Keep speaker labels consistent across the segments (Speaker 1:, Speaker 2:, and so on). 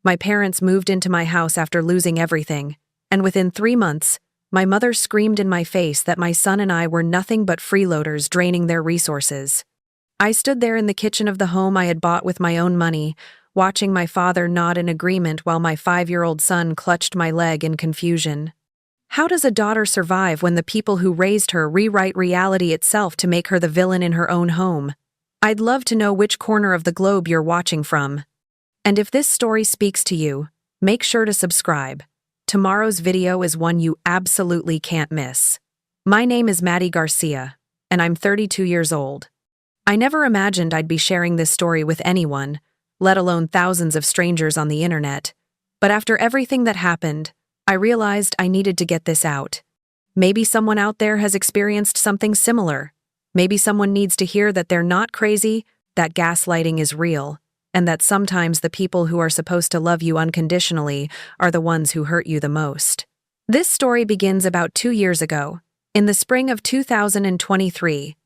Speaker 1: My parents moved into my house after losing everything, and within 3 months, my mother screamed in my face that my son and I were nothing but freeloaders draining their resources. I stood there in the kitchen of the home I had bought with my own money, watching my father nod in agreement while my 5-year-old son clutched my leg in confusion. How does a daughter survive when the people who raised her rewrite reality itself to make her the villain in her own home? I'd love to know which corner of the globe you're watching from. And if this story speaks to you, make sure to subscribe. Tomorrow's video is one you absolutely can't miss. My name is Maddie Garcia, and I'm 32 years old. I never imagined I'd be sharing this story with anyone, let alone thousands of strangers on the internet. But after everything that happened, I realized I needed to get this out. Maybe someone out there has experienced something similar. Maybe someone needs to hear that they're not crazy, that gaslighting is real, and that sometimes the people who are supposed to love you unconditionally are the ones who hurt you the most. This story begins about 2 years ago, in the spring of 2023.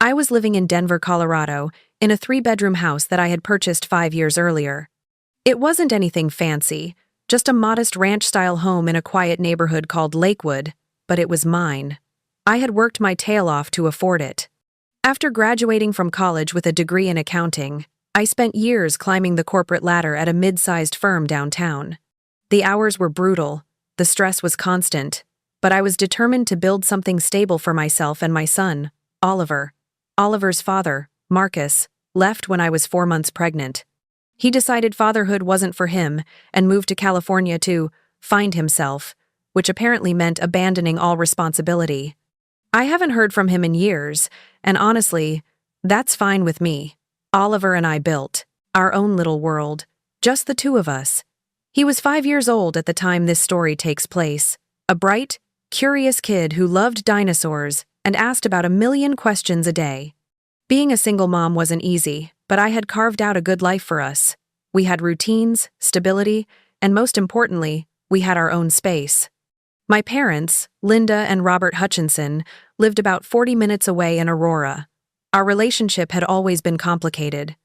Speaker 1: I was living in Denver, Colorado, in a 3-bedroom house that I had purchased 5 years earlier. It wasn't anything fancy, just a modest ranch-style home in a quiet neighborhood called Lakewood, but it was mine. I had worked my tail off to afford it. After graduating from college with a degree in accounting, I spent years climbing the corporate ladder at a mid-sized firm downtown. The hours were brutal, the stress was constant, but I was determined to build something stable for myself and my son, Oliver. Oliver's father, Marcus, left when I was 4 months pregnant. He decided fatherhood wasn't for him and moved to California to find himself, which apparently meant abandoning all responsibility. I haven't heard from him in years, and honestly, that's fine with me. Oliver and I built our own little world, just the two of us. He was 5 years old at the time this story takes place, a bright, curious kid who loved dinosaurs and asked about 1,000,000 questions a day. Being a single mom wasn't easy, but I had carved out a good life for us. We had routines, stability, and most importantly, we had our own space. My parents, Linda and Robert Hutchinson, lived about 40 minutes away in Aurora. Our relationship had always been complicated.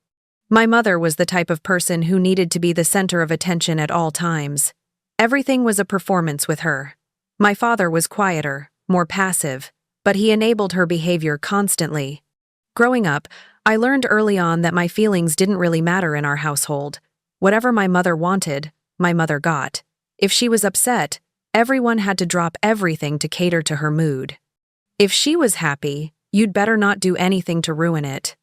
Speaker 1: My mother was the type of person who needed to be the center of attention at all times. Everything was a performance with her. My father was quieter, more passive, but he enabled her behavior constantly. Growing up, I learned early on that my feelings didn't really matter in our household. Whatever my mother wanted, my mother got. If she was upset, everyone had to drop everything to cater to her mood. If she was happy, you'd better not do anything to ruin it.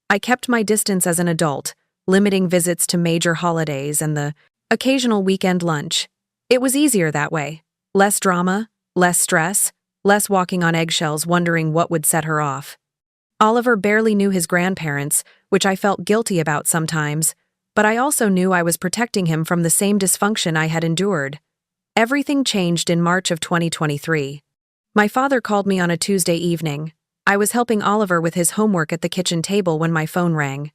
Speaker 1: I kept my distance as an adult, limiting visits to major holidays and the occasional weekend lunch. It was easier that way. Less drama, less stress, less walking on eggshells wondering what would set her off. Oliver barely knew his grandparents, which I felt guilty about sometimes, but I also knew I was protecting him from the same dysfunction I had endured. Everything changed in March of 2023. My father called me on a Tuesday evening. I was helping Oliver with his homework at the kitchen table when my phone rang.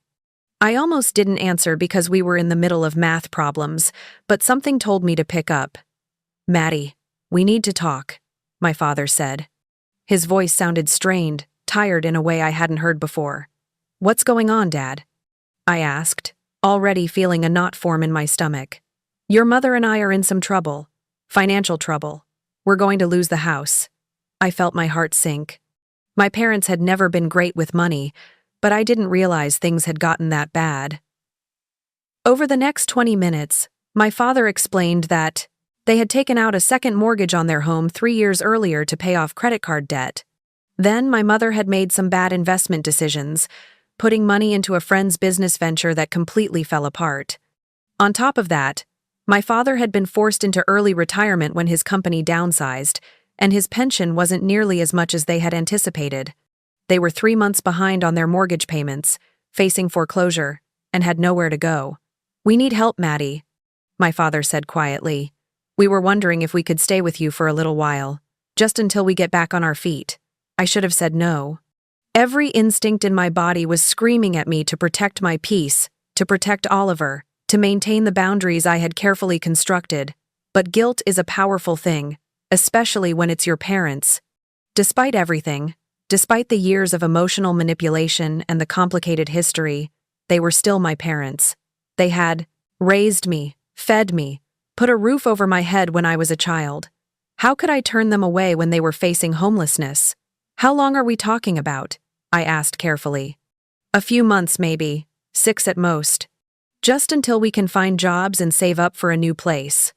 Speaker 1: I almost didn't answer because we were in the middle of math problems, but something told me to pick up. "Maddie, we need to talk," my father said. His voice sounded strained, tired in a way I hadn't heard before. "What's going on, Dad?" I asked, already feeling a knot form in my stomach. "Your mother and I are in some trouble. Financial trouble. We're going to lose the house." I felt my heart sink. My parents had never been great with money, but I didn't realize things had gotten that bad. Over the next 20 minutes, my father explained that they had taken out a second mortgage on their home 3 years earlier to pay off credit card debt. Then my mother had made some bad investment decisions, putting money into a friend's business venture that completely fell apart. On top of that, my father had been forced into early retirement when his company downsized, and his pension wasn't nearly as much as they had anticipated. They were 3 months behind on their mortgage payments, facing foreclosure, and had nowhere to go. "We need help, Maddie," my father said quietly. "We were wondering if we could stay with you for a little while, just until we get back on our feet." I should have said no. Every instinct in my body was screaming at me to protect my peace, to protect Oliver, to maintain the boundaries I had carefully constructed. But guilt is a powerful thing, especially when it's your parents. Despite everything, despite the years of emotional manipulation and the complicated history, they were still my parents. They had raised me, fed me, put a roof over my head when I was a child. How could I turn them away when they were facing homelessness? How long are we talking about? I asked carefully. A few months maybe, 6 at most. Just until we can find jobs and save up for a new place.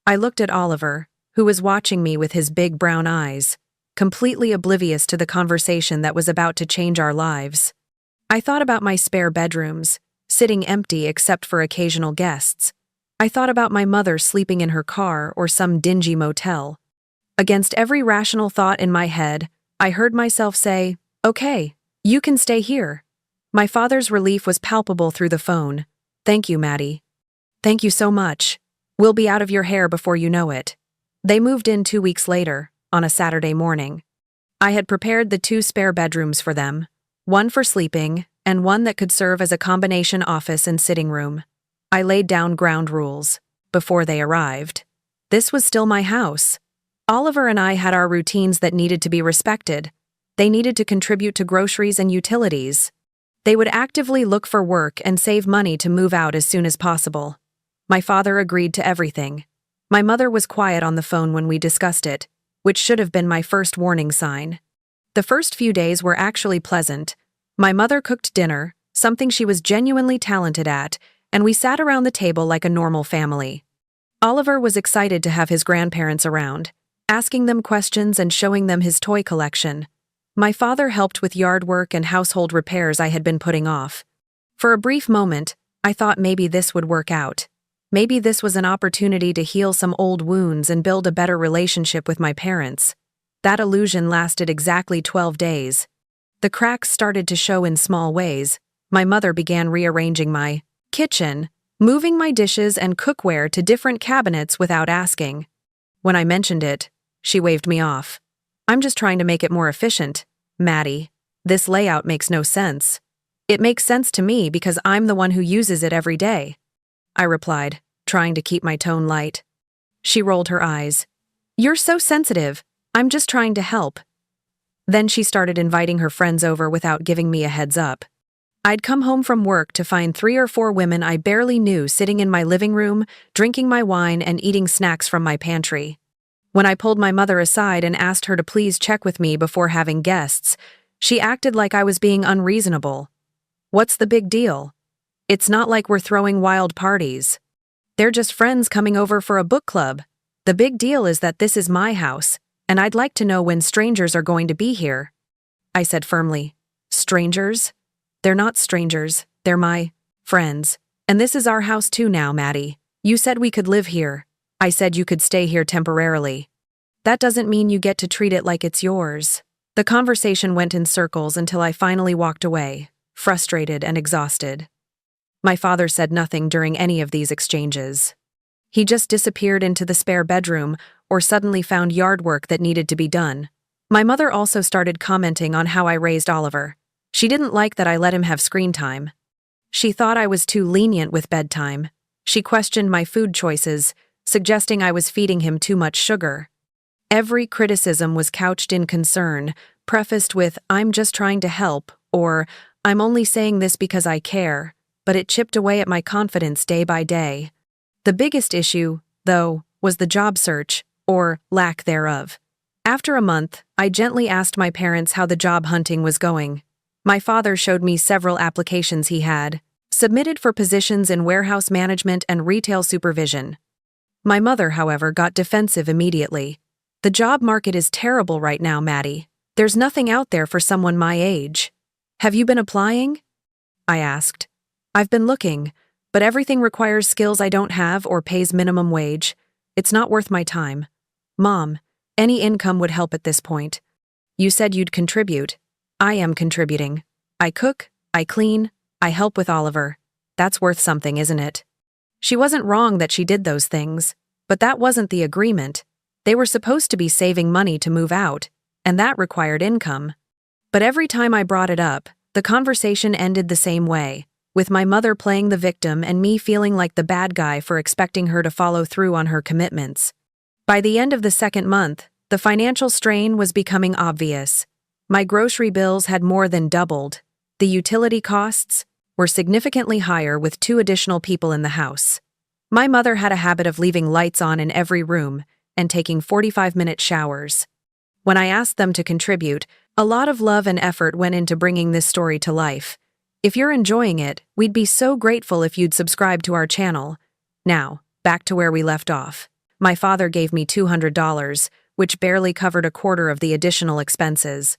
Speaker 1: I looked at Oliver, who was watching me with his big brown eyes, completely oblivious to the conversation that was about to change our lives. I thought about my spare bedrooms, sitting empty except for occasional guests. I thought about my mother sleeping in her car or some dingy motel. Against every rational thought in my head, I heard myself say, "Okay, you can stay here." My father's relief was palpable through the phone. "Thank you, Maddie. Thank you so much. We'll be out of your hair before you know it." They moved in 2 weeks later, on a Saturday morning. I had prepared the 2 spare bedrooms for them, one for sleeping and one that could serve as a combination office and sitting room. I laid down ground rules before they arrived. This was still my house. Oliver and I had our routines that needed to be respected. They needed to contribute to groceries and utilities. They would actively look for work and save money to move out as soon as possible. My father agreed to everything. My mother was quiet on the phone when we discussed it, which should have been my first warning sign. The first few days were actually pleasant. My mother cooked dinner, something she was genuinely talented at, and we sat around the table like a normal family. Oliver was excited to have his grandparents around, asking them questions and showing them his toy collection. My father helped with yard work and household repairs I had been putting off. For a brief moment, I thought maybe this would work out. Maybe this was an opportunity to heal some old wounds and build a better relationship with my parents. That illusion lasted exactly 12 days. The cracks started to show in small ways. My mother began rearranging my kitchen, moving my dishes and cookware to different cabinets without asking. When I mentioned it, she waved me off. "I'm just trying to make it more efficient, Maddie. This layout makes no sense." "It makes sense to me because I'm the one who uses it every day," I replied, trying to keep my tone light. She rolled her eyes. "You're so sensitive. I'm just trying to help." Then she started inviting her friends over without giving me a heads up. I'd come home from work to find 3 or 4 women I barely knew sitting in my living room, drinking my wine and eating snacks from my pantry. When I pulled my mother aside and asked her to please check with me before having guests, she acted like I was being unreasonable. "What's the big deal? It's not like we're throwing wild parties. They're just friends coming over for a book club. The big deal is that this is my house, and I'd like to know when strangers are going to be here," I said firmly. "Strangers? They're not strangers, they're my friends. And this is our house too now, Maddie. You said we could live here. I said you could stay here temporarily. That doesn't mean you get to treat it like it's yours." The conversation went in circles until I finally walked away, frustrated and exhausted. My father said nothing during any of these exchanges. He just disappeared into the spare bedroom or suddenly found yard work that needed to be done. My mother also started commenting on how I raised Oliver. She didn't like that I let him have screen time. She thought I was too lenient with bedtime. She questioned my food choices, suggesting I was feeding him too much sugar. Every criticism was couched in concern, prefaced with, "I'm just trying to help," or "I'm only saying this because I care," but it chipped away at my confidence day by day. The biggest issue, though, was the job search, or lack thereof. After a month, I gently asked my parents how the job hunting was going. My father showed me several applications he had submitted for positions in warehouse management and retail supervision. My mother, however, got defensive immediately. "The job market is terrible right now, Maddie. There's nothing out there for someone my age." "Have you been applying?" I asked. "I've been looking, but everything requires skills I don't have or pays minimum wage. It's not worth my time." "Mom, any income would help at this point. You said you'd contribute. I am contributing. I cook, I clean, I help with Oliver. That's worth something, isn't it?" She wasn't wrong that she did those things, but that wasn't the agreement. They were supposed to be saving money to move out, and that required income. But every time I brought it up, the conversation ended the same way, with my mother playing the victim and me feeling like the bad guy for expecting her to follow through on her commitments. By the end of the second month, the financial strain was becoming obvious. My grocery bills had more than doubled. The utility costs were significantly higher with 2 additional people in the house. My mother had a habit of leaving lights on in every room and taking 45-minute showers. When I asked them to contribute, a lot of love and effort went into bringing this story to life. If you're enjoying it, we'd be so grateful if you'd subscribe to our channel. Now, back to where we left off. My father gave me $200, which barely covered a quarter of the additional expenses.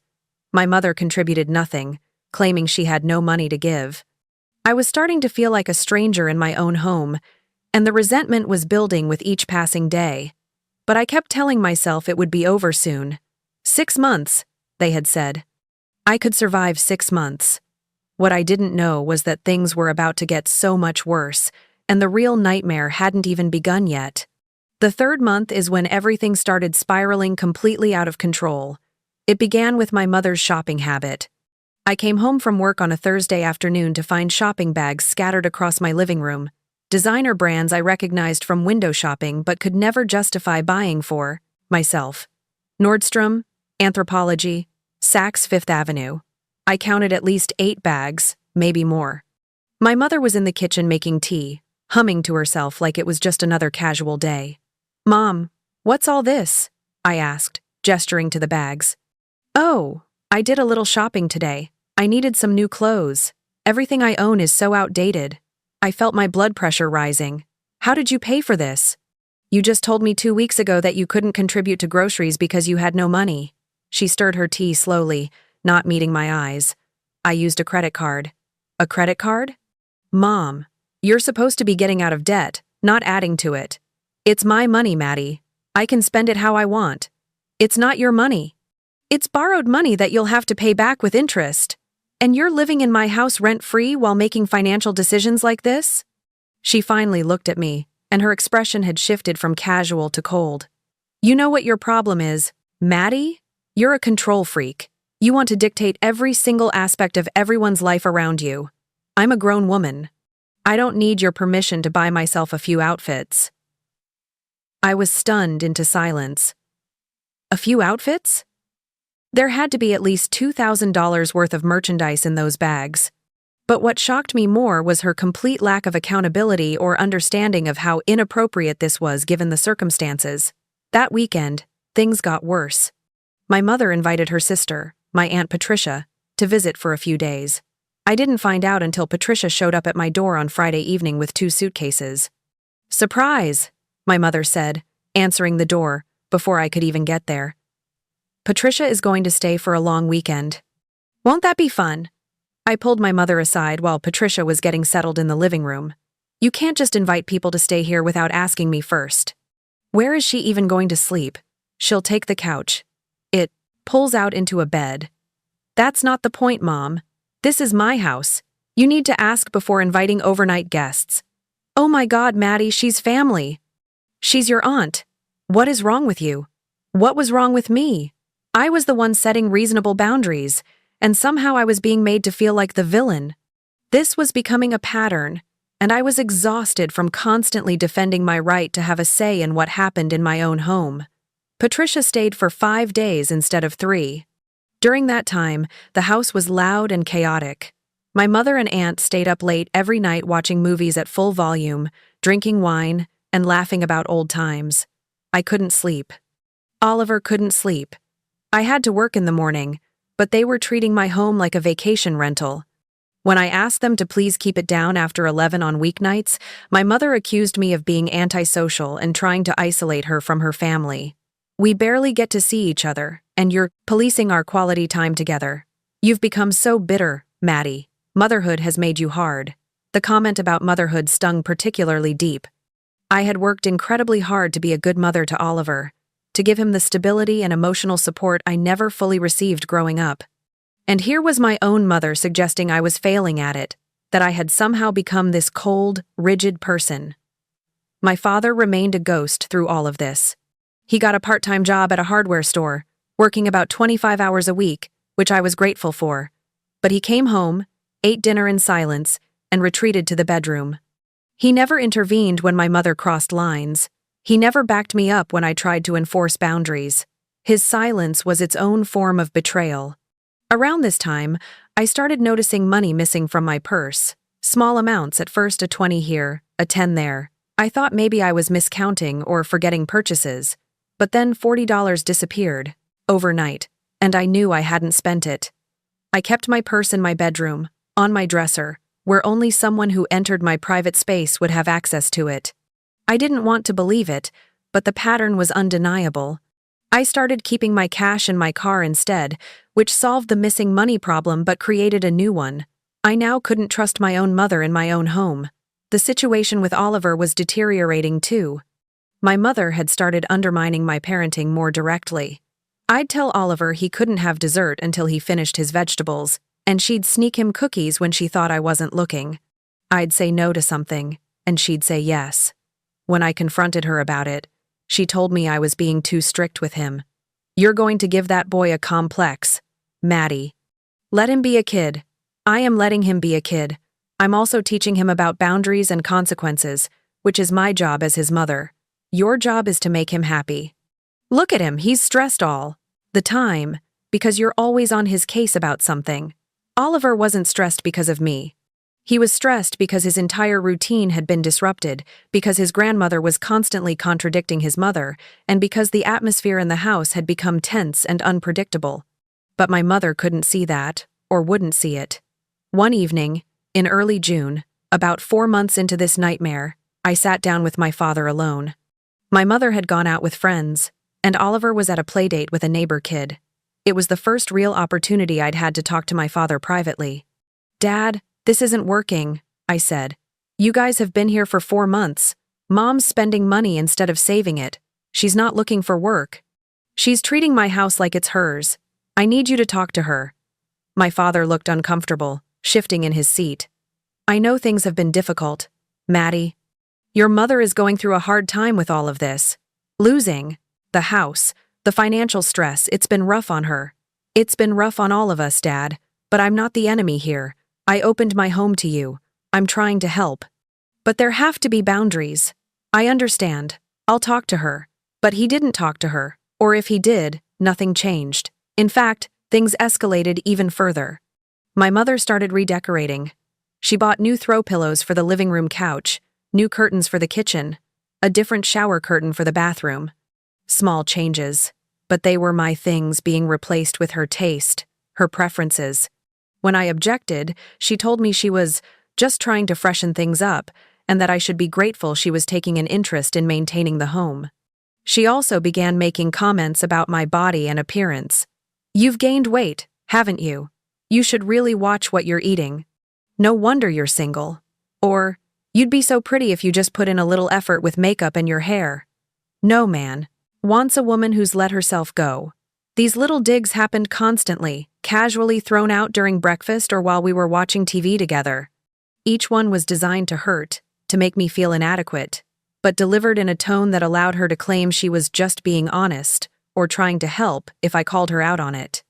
Speaker 1: My mother contributed nothing, claiming she had no money to give. I was starting to feel like a stranger in my own home, and the resentment was building with each passing day. But I kept telling myself it would be over soon. 6 months, they had said. I could survive 6 months. What I didn't know was that things were about to get so much worse, and the real nightmare hadn't even begun yet. The 3rd month is when everything started spiraling completely out of control. It began with my mother's shopping habit. I came home from work on a Thursday afternoon to find shopping bags scattered across my living room. Designer brands I recognized from window shopping but could never justify buying for myself. Nordstrom, Anthropologie, Saks Fifth Avenue. I counted at least 8 bags, maybe more. My mother was in the kitchen making tea, humming to herself like it was just another casual day. "Mom, what's all this?" I asked, gesturing to the bags. "Oh, I did a little shopping today. I needed some new clothes. Everything I own is so outdated." I felt my blood pressure rising. "How did you pay for this?" "You just told me 2 weeks ago that you couldn't contribute to groceries because you had no money." She stirred her tea slowly, not meeting my eyes. "I used a credit card." "A credit card?" "Mom, you're supposed to be getting out of debt, not adding to it. It's my money, Maddie. I can spend it how I want. It's not your money. It's borrowed money that you'll have to pay back with interest. And you're living in my house rent-free while making financial decisions like this?" She finally looked at me, and her expression had shifted from casual to cold. "You know what your problem is, Maddie? You're a control freak. You want to dictate every single aspect of everyone's life around you. I'm a grown woman. I don't need your permission to buy myself a few outfits." I was stunned into silence. A few outfits? There had to be at least $2,000 worth of merchandise in those bags. But what shocked me more was her complete lack of accountability or understanding of how inappropriate this was given the circumstances. That weekend, things got worse. My mother invited her sister, my Aunt Patricia, to visit for a few days. I didn't find out until Patricia showed up at my door on Friday evening with 2 suitcases. "Surprise," my mother said, answering the door before I could even get there. "Patricia is going to stay for a long weekend. Won't that be fun?" I pulled my mother aside while Patricia was getting settled in the living room. "You can't just invite people to stay here without asking me first. Where is she even going to sleep? She'll take the couch." It pulls out into a bed. "That's not the point, Mom. This is my house. You need to ask before inviting overnight guests." "Oh my God, Maddie, she's family. She's your aunt. What is wrong with you? What was wrong with me? I was the one setting reasonable boundaries, and somehow I was being made to feel like the villain." This was becoming a pattern, and I was exhausted from constantly defending my right to have a say in what happened in my own home. Patricia stayed for 5 days instead of 3. During that time, the house was loud and chaotic. My mother and aunt stayed up late every night watching movies at full volume, drinking wine, and laughing about old times. I couldn't sleep. Oliver couldn't sleep. I had to work in the morning, but they were treating my home like a vacation rental. When I asked them to please keep it down after 11 on weeknights, my mother accused me of being antisocial and trying to isolate her from her family. "We barely get to see each other, and you're policing our quality time together. You've become so bitter, Maddie. Motherhood has made you hard." The comment about motherhood stung particularly deep. I had worked incredibly hard to be a good mother to Oliver, to give him the stability and emotional support I never fully received growing up. And here was my own mother suggesting I was failing at it, that I had somehow become this cold, rigid person. My father remained a ghost through all of this. He got a part-time job at a hardware store, working about 25 hours a week, which I was grateful for. But he came home, ate dinner in silence, and retreated to the bedroom. He never intervened when my mother crossed lines. He never backed me up when I tried to enforce boundaries. His silence was its own form of betrayal. Around this time, I started noticing money missing from my purse. Small amounts, at first a 20 here, a 10 there. I thought maybe I was miscounting or forgetting purchases, but then $40 disappeared, overnight, and I knew I hadn't spent it. I kept my purse in my bedroom, on my dresser, where only someone who entered my private space would have access to it. I didn't want to believe it, but the pattern was undeniable. I started keeping my cash in my car instead, which solved the missing money problem but created a new one. I now couldn't trust my own mother in my own home. The situation with Oliver was deteriorating too. My mother had started undermining my parenting more directly. I'd tell Oliver he couldn't have dessert until he finished his vegetables, and she'd sneak him cookies when she thought I wasn't looking. I'd say no to something, and she'd say yes. When I confronted her about it, she told me I was being too strict with him. "You're going to give that boy a complex, Maddie. Let him be a kid. I am letting him be a kid. I'm also teaching him about boundaries and consequences, which is my job as his mother. Your job is to make him happy. Look at him, he's stressed all the time, because you're always on his case about something." Oliver wasn't stressed because of me. He was stressed because his entire routine had been disrupted, because his grandmother was constantly contradicting his mother, and because the atmosphere in the house had become tense and unpredictable. But my mother couldn't see that, or wouldn't see it. One evening, in early June, about 4 months into this nightmare, I sat down with my father alone. My mother had gone out with friends, and Oliver was at a playdate with a neighbor kid. It was the first real opportunity I'd had to talk to my father privately. "Dad, this isn't working," I said. "You guys have been here for 4 months. Mom's spending money instead of saving it. She's not looking for work. She's treating my house like it's hers. I need you to talk to her." My father looked uncomfortable, shifting in his seat. "I know things have been difficult, Maddie. Your mother is going through a hard time with all of this. Losing the house, the financial stress, it's been rough on her. It's been rough on all of us, Dad, but I'm not the enemy here. I opened my home to you. I'm trying to help. But there have to be boundaries. I understand. I'll talk to her." But he didn't talk to her, or if he did, nothing changed. In fact, things escalated even further. My mother started redecorating. She bought new throw pillows for the living room couch, new curtains for the kitchen, a different shower curtain for the bathroom. Small changes, but they were my things being replaced with her taste, her preferences. When I objected, she told me she was just trying to freshen things up and that I should be grateful she was taking an interest in maintaining the home. She also began making comments about my body and appearance. "You've gained weight, haven't you? You should really watch what you're eating. No wonder you're single." Or, "You'd be so pretty if you just put in a little effort with makeup and your hair." No man wants a woman who's let herself go. These little digs happened constantly, casually thrown out during breakfast or while we were watching TV together. Each one was designed to hurt, to make me feel inadequate, but delivered in a tone that allowed her to claim she was just being honest, or trying to help if I called her out on it.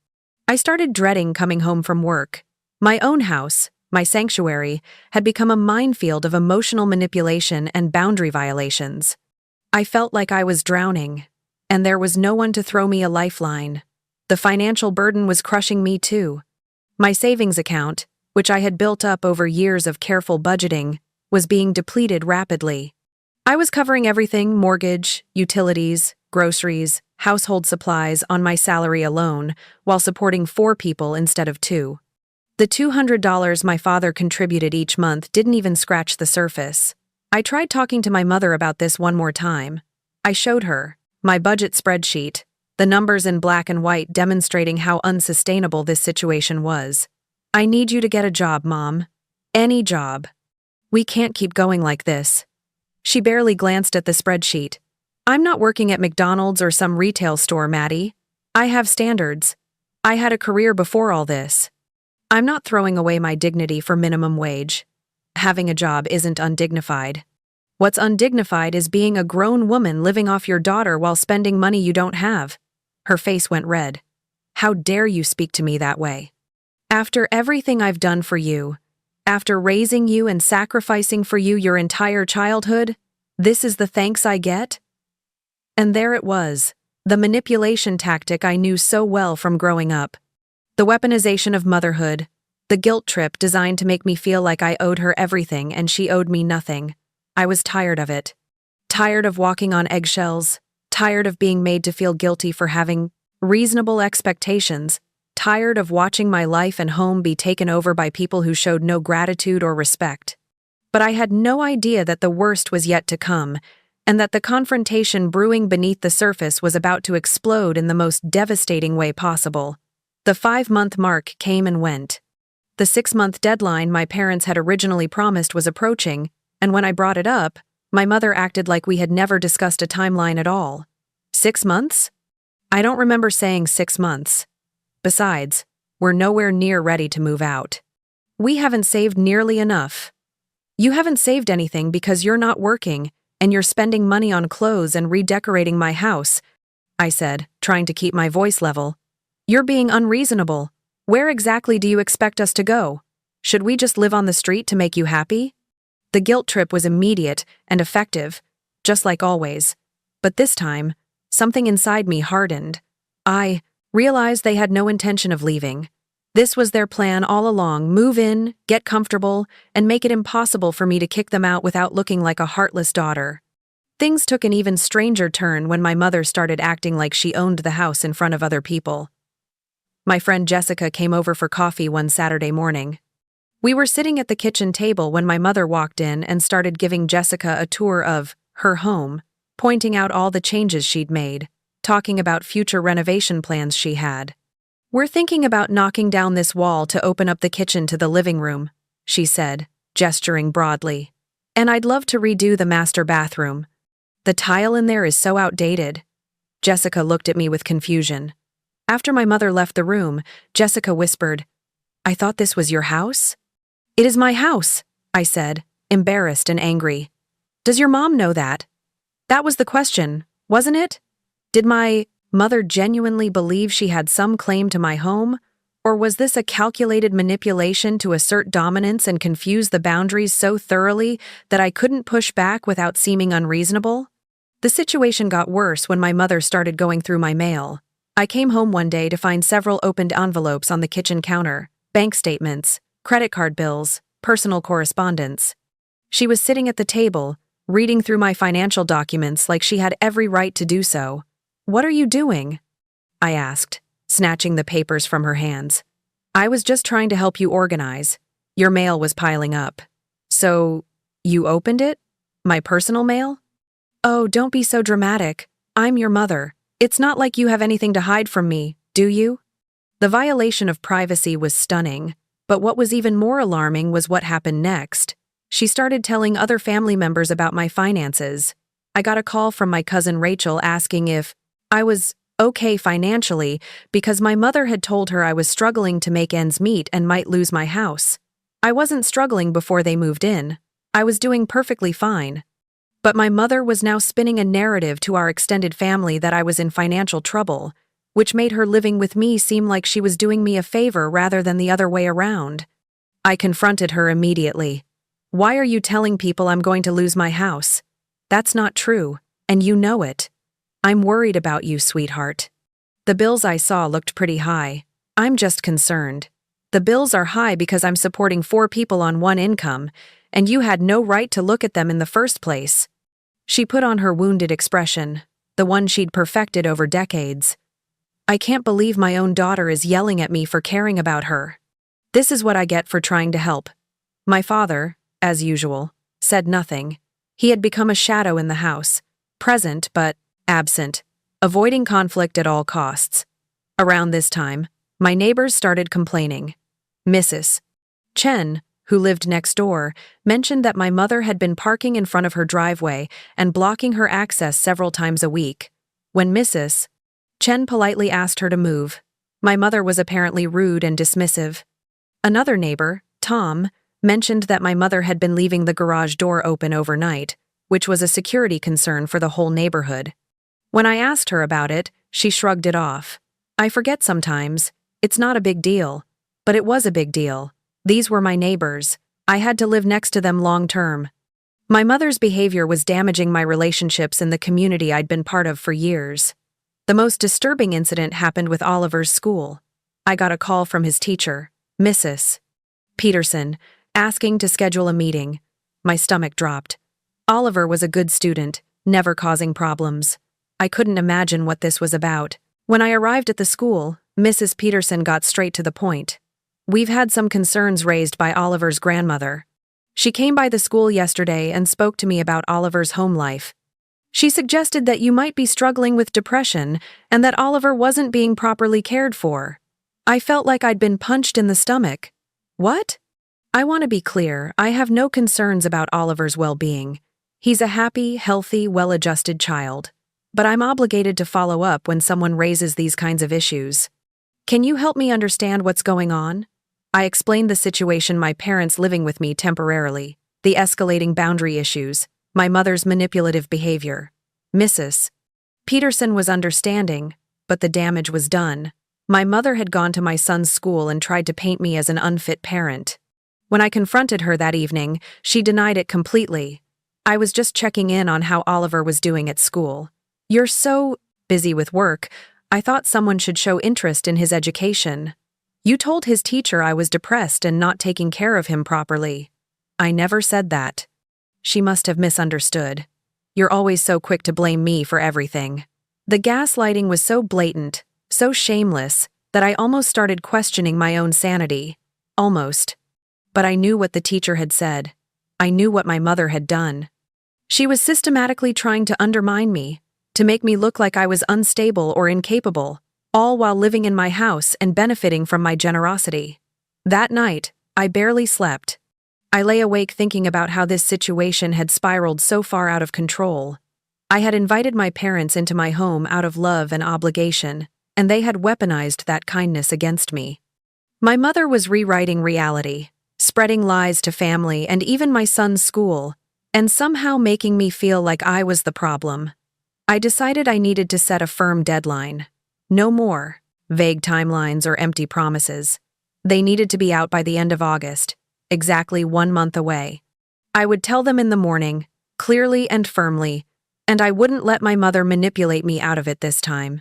Speaker 1: I started dreading coming home from work. My own house, my sanctuary, had become a minefield of emotional manipulation and boundary violations. I felt like I was drowning, and there was no one to throw me a lifeline. The financial burden was crushing me too. My savings account, which I had built up over years of careful budgeting, was being depleted rapidly. I was covering everything: mortgage, utilities, groceries, household supplies on my salary alone, while supporting 4 people instead of 2. The $200 my father contributed each month didn't even scratch the surface. I tried talking to my mother about this one more time. I showed her my budget spreadsheet, the numbers in black and white demonstrating how unsustainable this situation was. "I need you to get a job, Mom. Any job. We can't keep going like this." She barely glanced at the spreadsheet. "I'm not working at McDonald's or some retail store, Maddie. I have standards. I had a career before all this. I'm not throwing away my dignity for minimum wage. Having a job isn't undignified. What's undignified is being a grown woman living off your daughter while spending money you don't have." Her face went red. "How dare you speak to me that way? After everything I've done for you, after raising you and sacrificing for you your entire childhood, this is the thanks I get?" And there it was, the manipulation tactic I knew so well from growing up. The weaponization of motherhood, the guilt trip designed to make me feel like I owed her everything and she owed me nothing. I was tired of it. tired of walking on eggshells, tired of being made to feel guilty for having reasonable expectations, tired of watching my life and home be taken over by people who showed no gratitude or respect. But I had no idea that the worst was yet to come, and that the confrontation brewing beneath the surface was about to explode in the most devastating way possible. The 5-month mark came and went. The 6-month deadline my parents had originally promised was approaching, and when I brought it up, my mother acted like we had never discussed a timeline at all. 6 months? I don't remember saying 6 months. Besides, we're nowhere near ready to move out. We haven't saved nearly enough. You haven't saved anything because you're not working, and you're spending money on clothes and redecorating my house, I said, trying to keep my voice level. You're being unreasonable. Where exactly do you expect us to go? Should we just live on the street to make you happy? The guilt trip was immediate and effective, just like always. But this time, something inside me hardened. I realized they had no intention of leaving. This was their plan all along: move in, get comfortable, and make it impossible for me to kick them out without looking like a heartless daughter. Things took an even stranger turn when my mother started acting like she owned the house in front of other people. My friend Jessica came over for coffee one Saturday morning. We were sitting at the kitchen table when my mother walked in and started giving Jessica a tour of her home, pointing out all the changes she'd made, talking about future renovation plans she had. We're thinking about knocking down this wall to open up the kitchen to the living room, she said, gesturing broadly. And I'd love to redo the master bathroom. The tile in there is so outdated. Jessica looked at me with confusion. After my mother left the room, Jessica whispered, I thought this was your house? It is my house, I said, embarrassed and angry. Does your mom know that? That was the question, wasn't it? Did my mother genuinely believe she had some claim to my home? Or was this a calculated manipulation to assert dominance and confuse the boundaries so thoroughly that I couldn't push back without seeming unreasonable? The situation got worse when my mother started going through my mail. I came home one day to find several opened envelopes on the kitchen counter, bank statements, credit card bills, personal correspondence. She was sitting at the table, reading through my financial documents like she had every right to do so. What are you doing? I asked, snatching the papers from her hands. I was just trying to help you organize. Your mail was piling up. So, you opened it? My personal mail? Oh, don't be so dramatic. I'm your mother. It's not like you have anything to hide from me, do you? The violation of privacy was stunning, but what was even more alarming was what happened next. She started telling other family members about my finances. I got a call from my cousin Rachel asking if I was okay financially because my mother had told her I was struggling to make ends meet and might lose my house. I wasn't struggling before they moved in. I was doing perfectly fine. But my mother was now spinning a narrative to our extended family that I was in financial trouble, which made her living with me seem like she was doing me a favor rather than the other way around. I confronted her immediately. Why are you telling people I'm going to lose my house? That's not true, and you know it. I'm worried about you, sweetheart. The bills I saw looked pretty high. I'm just concerned. The bills are high because I'm supporting 4 people on one income, and you had no right to look at them in the first place. She put on her wounded expression, the one she'd perfected over decades. I can't believe my own daughter is yelling at me for caring about her. This is what I get for trying to help. My father, as usual, said nothing. He had become a shadow in the house, present but absent, avoiding conflict at all costs. Around this time, my neighbors started complaining. Mrs. Chen, who lived next door, mentioned that my mother had been parking in front of her driveway and blocking her access several times a week. When Mrs. Chen politely asked her to move, my mother was apparently rude and dismissive. Another neighbor, Tom, mentioned that my mother had been leaving the garage door open overnight, which was a security concern for the whole neighborhood. When I asked her about it, she shrugged it off. I forget sometimes. It's not a big deal. But it was a big deal. These were my neighbors. I had to live next to them long term. My mother's behavior was damaging my relationships in the community I'd been part of for years. The most disturbing incident happened with Oliver's school. I got a call from his teacher, Mrs. Peterson, asking to schedule a meeting. My stomach dropped. Oliver was a good student, never causing problems. I couldn't imagine what this was about. When I arrived at the school, Mrs. Peterson got straight to the point. We've had some concerns raised by Oliver's grandmother. She came by the school yesterday and spoke to me about Oliver's home life. She suggested that you might be struggling with depression and that Oliver wasn't being properly cared for. I felt like I'd been punched in the stomach. What? I want to be clear, I have no concerns about Oliver's well-being. He's a happy, healthy, well-adjusted child. But I'm obligated to follow up when someone raises these kinds of issues. Can you help me understand what's going on? I explained the situation, my parents living with me temporarily, the escalating boundary issues, my mother's manipulative behavior. Mrs. Peterson was understanding, but the damage was done. My mother had gone to my son's school and tried to paint me as an unfit parent. When I confronted her that evening, she denied it completely. I was just checking in on how Oliver was doing at school. You're so busy with work, I thought someone should show interest in his education. You told his teacher I was depressed and not taking care of him properly. I never said that. She must have misunderstood. You're always so quick to blame me for everything. The gaslighting was so blatant, so shameless, that I almost started questioning my own sanity. Almost. But I knew what the teacher had said. I knew what my mother had done. She was systematically trying to undermine me, to make me look like I was unstable or incapable, all while living in my house and benefiting from my generosity. That night, I barely slept. I lay awake thinking about how this situation had spiraled so far out of control. I had invited my parents into my home out of love and obligation, and they had weaponized that kindness against me. My mother was rewriting reality, spreading lies to family and even my son's school, and somehow making me feel like I was the problem. I decided I needed to set a firm deadline. No more vague timelines or empty promises. They needed to be out by the end of August, exactly 1 month away. I would tell them in the morning, clearly and firmly, and I wouldn't let my mother manipulate me out of it this time.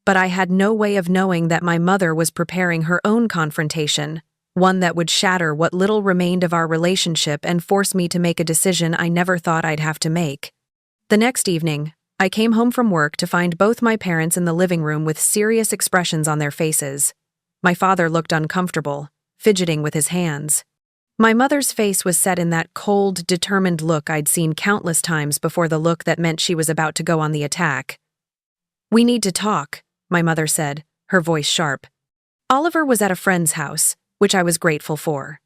Speaker 1: But I had no way of knowing that my mother was preparing her own confrontation, one that would shatter what little remained of our relationship and force me to make a decision I never thought I'd have to make. The next evening, I came home from work to find both my parents in the living room with serious expressions on their faces. My father looked uncomfortable, fidgeting with his hands. My mother's face was set in that cold, determined look I'd seen countless times before, the look that meant she was about to go on the attack. "We need to talk," my mother said, her voice sharp. Oliver was at a friend's house, which I was grateful for.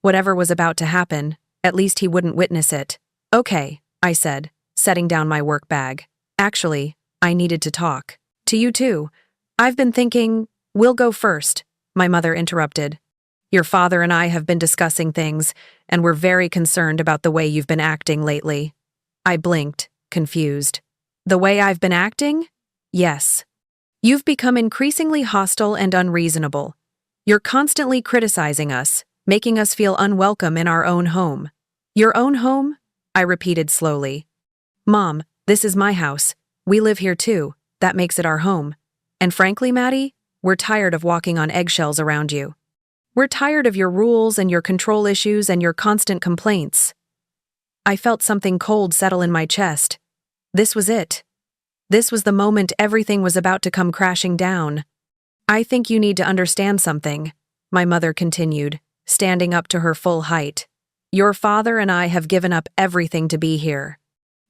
Speaker 1: Whatever was about to happen, at least he wouldn't witness it. "Okay," I said, setting down my work bag. "Actually, I needed to talk. To you too. I've been thinking—" "We'll go first," my mother interrupted. "Your father and I have been discussing things, and we're very concerned about the way you've been acting lately." I blinked, confused. "The way I've been acting?" "Yes. You've become increasingly hostile and unreasonable. You're constantly criticizing us, making us feel unwelcome in our own home." "Your own home?" I repeated slowly. "Mom, this is my house. We live here too. That makes it our home. And frankly, Maddie, we're tired of walking on eggshells around you. We're tired of your rules and your control issues and your constant complaints." I felt something cold settle in my chest. This was it. This was the moment everything was about to come crashing down. "I think you need to understand something," my mother continued, standing up to her full height. "Your father and I have given up everything to be here.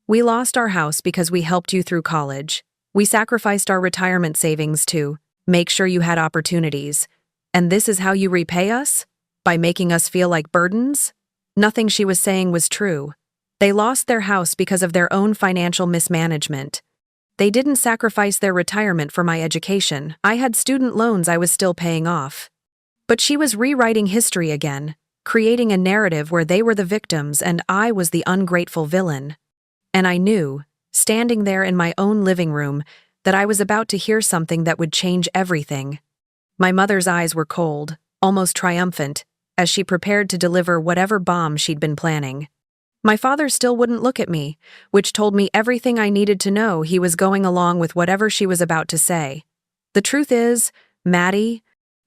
Speaker 1: We lost our house because we helped you through college. We sacrificed our retirement savings to make sure you had opportunities. And this is how you repay us? By making us feel like burdens?" Nothing she was saying was true. They lost their house because of their own financial mismanagement. They didn't sacrifice their retirement for my education. I had student loans I was still paying off. But she was rewriting history again, creating a narrative where they were the victims and I was the ungrateful villain. And I knew, standing there in my own living room, that I was about to hear something that would change everything. My mother's eyes were cold, almost triumphant, as she prepared to deliver whatever bomb she'd been planning. My father still wouldn't look at me, which told me everything I needed to know. He was going along with whatever she was about to say. "The truth is, Maddie,"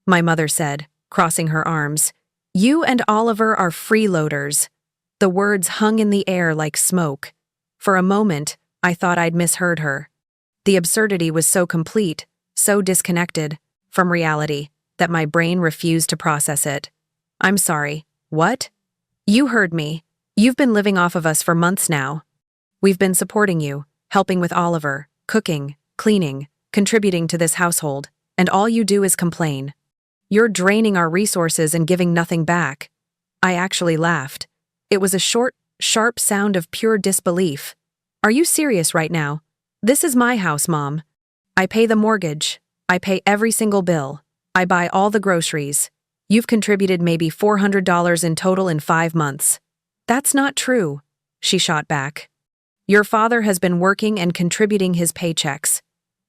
Speaker 1: my mother said, crossing her arms, "you and Oliver are freeloaders." The words hung in the air like smoke. For a moment, I thought I'd misheard her. The absurdity was so complete, so disconnected from reality, that my brain refused to process it. I'm sorry. What? You heard me. You've been living off of us for months now. We've been supporting you, helping with Oliver, cooking, cleaning, contributing to this household, and all you do is complain. You're draining our resources and giving nothing back. I actually laughed. It was a short, sharp sound of pure disbelief. Are you serious right now? This is my house, Mom. I pay the mortgage. I pay every single bill. I buy all the groceries. You've contributed maybe $400 in total in 5 months. That's not true, she shot back. Your father has been working and contributing his paychecks.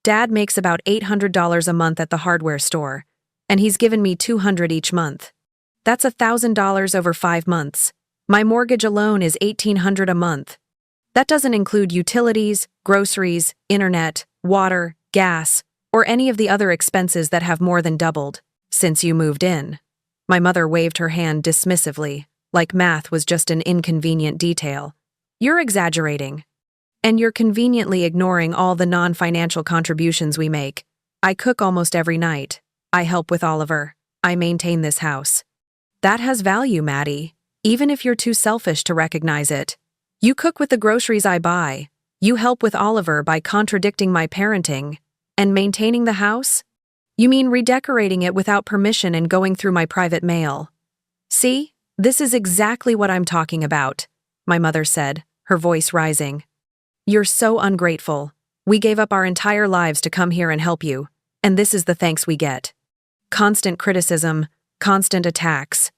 Speaker 1: Dad makes about $800 a month at the hardware store, and he's given me $200 each month. That's $1,000 over 5 months. My mortgage alone is $1,800 a month. That doesn't include utilities, groceries, internet, water, gas, or any of the other expenses that have more than doubled since you moved in. My mother waved her hand dismissively, like math was just an inconvenient detail. You're exaggerating. And you're conveniently ignoring all the non-financial contributions we make. I cook almost every night. I help with Oliver. I maintain this house. That has value, Maddie, even if you're too selfish to recognize it. You cook with the groceries I buy. You help with Oliver by contradicting my parenting. And maintaining the house? You mean redecorating it without permission and going through my private mail. See, this is exactly what I'm talking about, my mother said, her voice rising. You're so ungrateful. We gave up our entire lives to come here and help you, and this is the thanks we get. Constant criticism, constant attacks.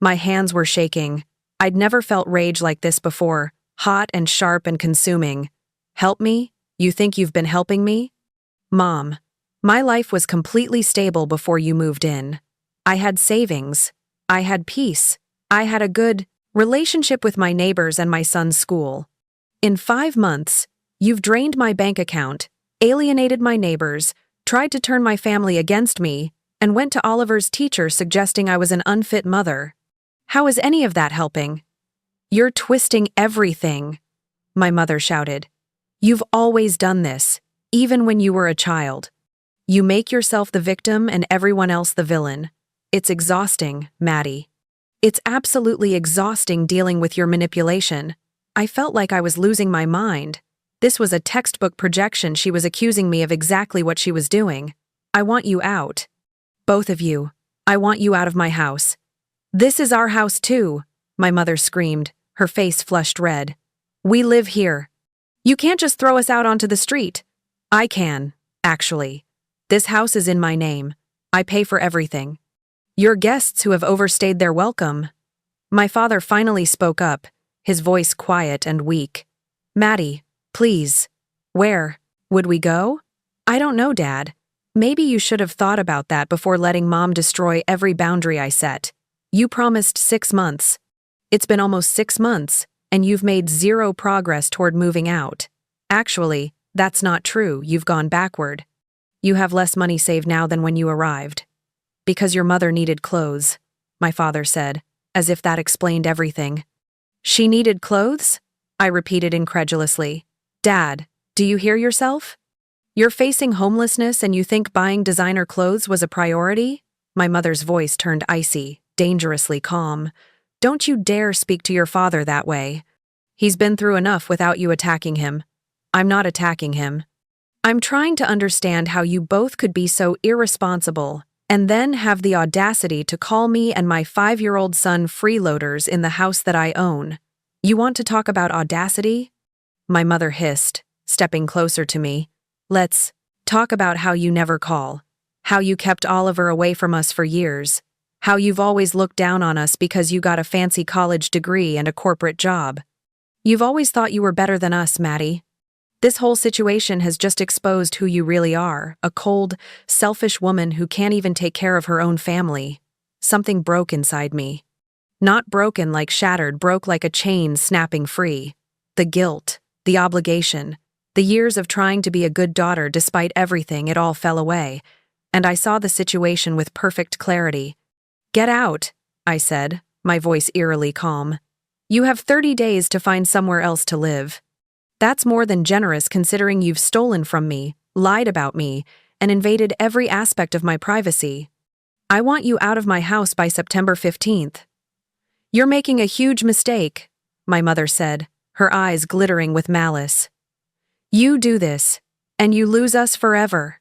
Speaker 1: My hands were shaking. I'd never felt rage like this before, hot and sharp and consuming. Help me? You think you've been helping me? Mom, my life was completely stable before you moved in. I had savings. I had peace. I had a good relationship with my neighbors and my son's school. In 5 months, you've drained my bank account, alienated my neighbors, tried to turn my family against me, and went to Oliver's teacher suggesting I was an unfit mother. How is any of that helping? You're twisting everything, my mother shouted. You've always done this, even when you were a child. You make yourself the victim and everyone else the villain. It's exhausting, Maddie. It's absolutely exhausting dealing with your manipulation. I felt like I was losing my mind. This was a textbook projection. She was accusing me of exactly what she was doing. I want you out. Both of you. I want you out of my house. This is our house too, my mother screamed, her face flushed red. We live here. You can't just throw us out onto the street. I can, actually. This house is in my name. I pay for everything. You're guests who have overstayed their welcome. My father finally spoke up, his voice quiet and weak. Maddie, please. Where? Would we go? I don't know, Dad. Maybe you should have thought about that before letting Mom destroy every boundary I set. You promised 6 months. It's been almost 6 months, and you've made 0 progress toward moving out. Actually, that's not true. You've gone backward. You have less money saved now than when you arrived. Because your mother needed clothes, my father said, as if that explained everything. She needed clothes? I repeated incredulously. Dad, do you hear yourself? You're facing homelessness and you think buying designer clothes was a priority? My mother's voice turned icy, dangerously calm. Don't you dare speak to your father that way. He's been through enough without you attacking him. I'm not attacking him. I'm trying to understand how you both could be so irresponsible and then have the audacity to call me and my 5-year-old son freeloaders in the house that I own. You want to talk about audacity? My mother hissed, stepping closer to me. Let's talk about how you never call, how you kept Oliver away from us for years, how you've always looked down on us because you got a fancy college degree and a corporate job. You've always thought you were better than us, Maddie. This whole situation has just exposed who you really are, a cold, selfish woman who can't even take care of her own family. Something broke inside me. Not broken like shattered, broke like a chain snapping free. The guilt, the obligation, the years of trying to be a good daughter despite everything, it all fell away, and I saw the situation with perfect clarity. Get out, I said, my voice eerily calm. You have 30 days to find somewhere else to live. That's more than generous considering you've stolen from me, lied about me, and invaded every aspect of my privacy. I want you out of my house by September 15th. You're making a huge mistake, my mother said, her eyes glittering with malice. You do this, and you lose us forever.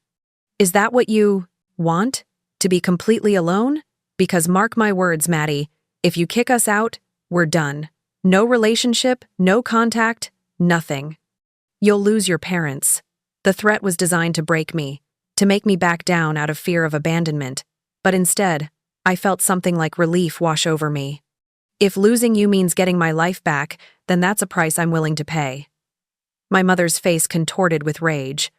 Speaker 1: Is that what you want? To be completely alone? Because mark my words, Maddie, if you kick us out, we're done. No relationship, no contact, nothing. You'll lose your parents. The threat was designed to break me, to make me back down out of fear of abandonment, but instead, I felt something like relief wash over me. If losing you means getting my life back, then that's a price I'm willing to pay. My mother's face contorted with rage.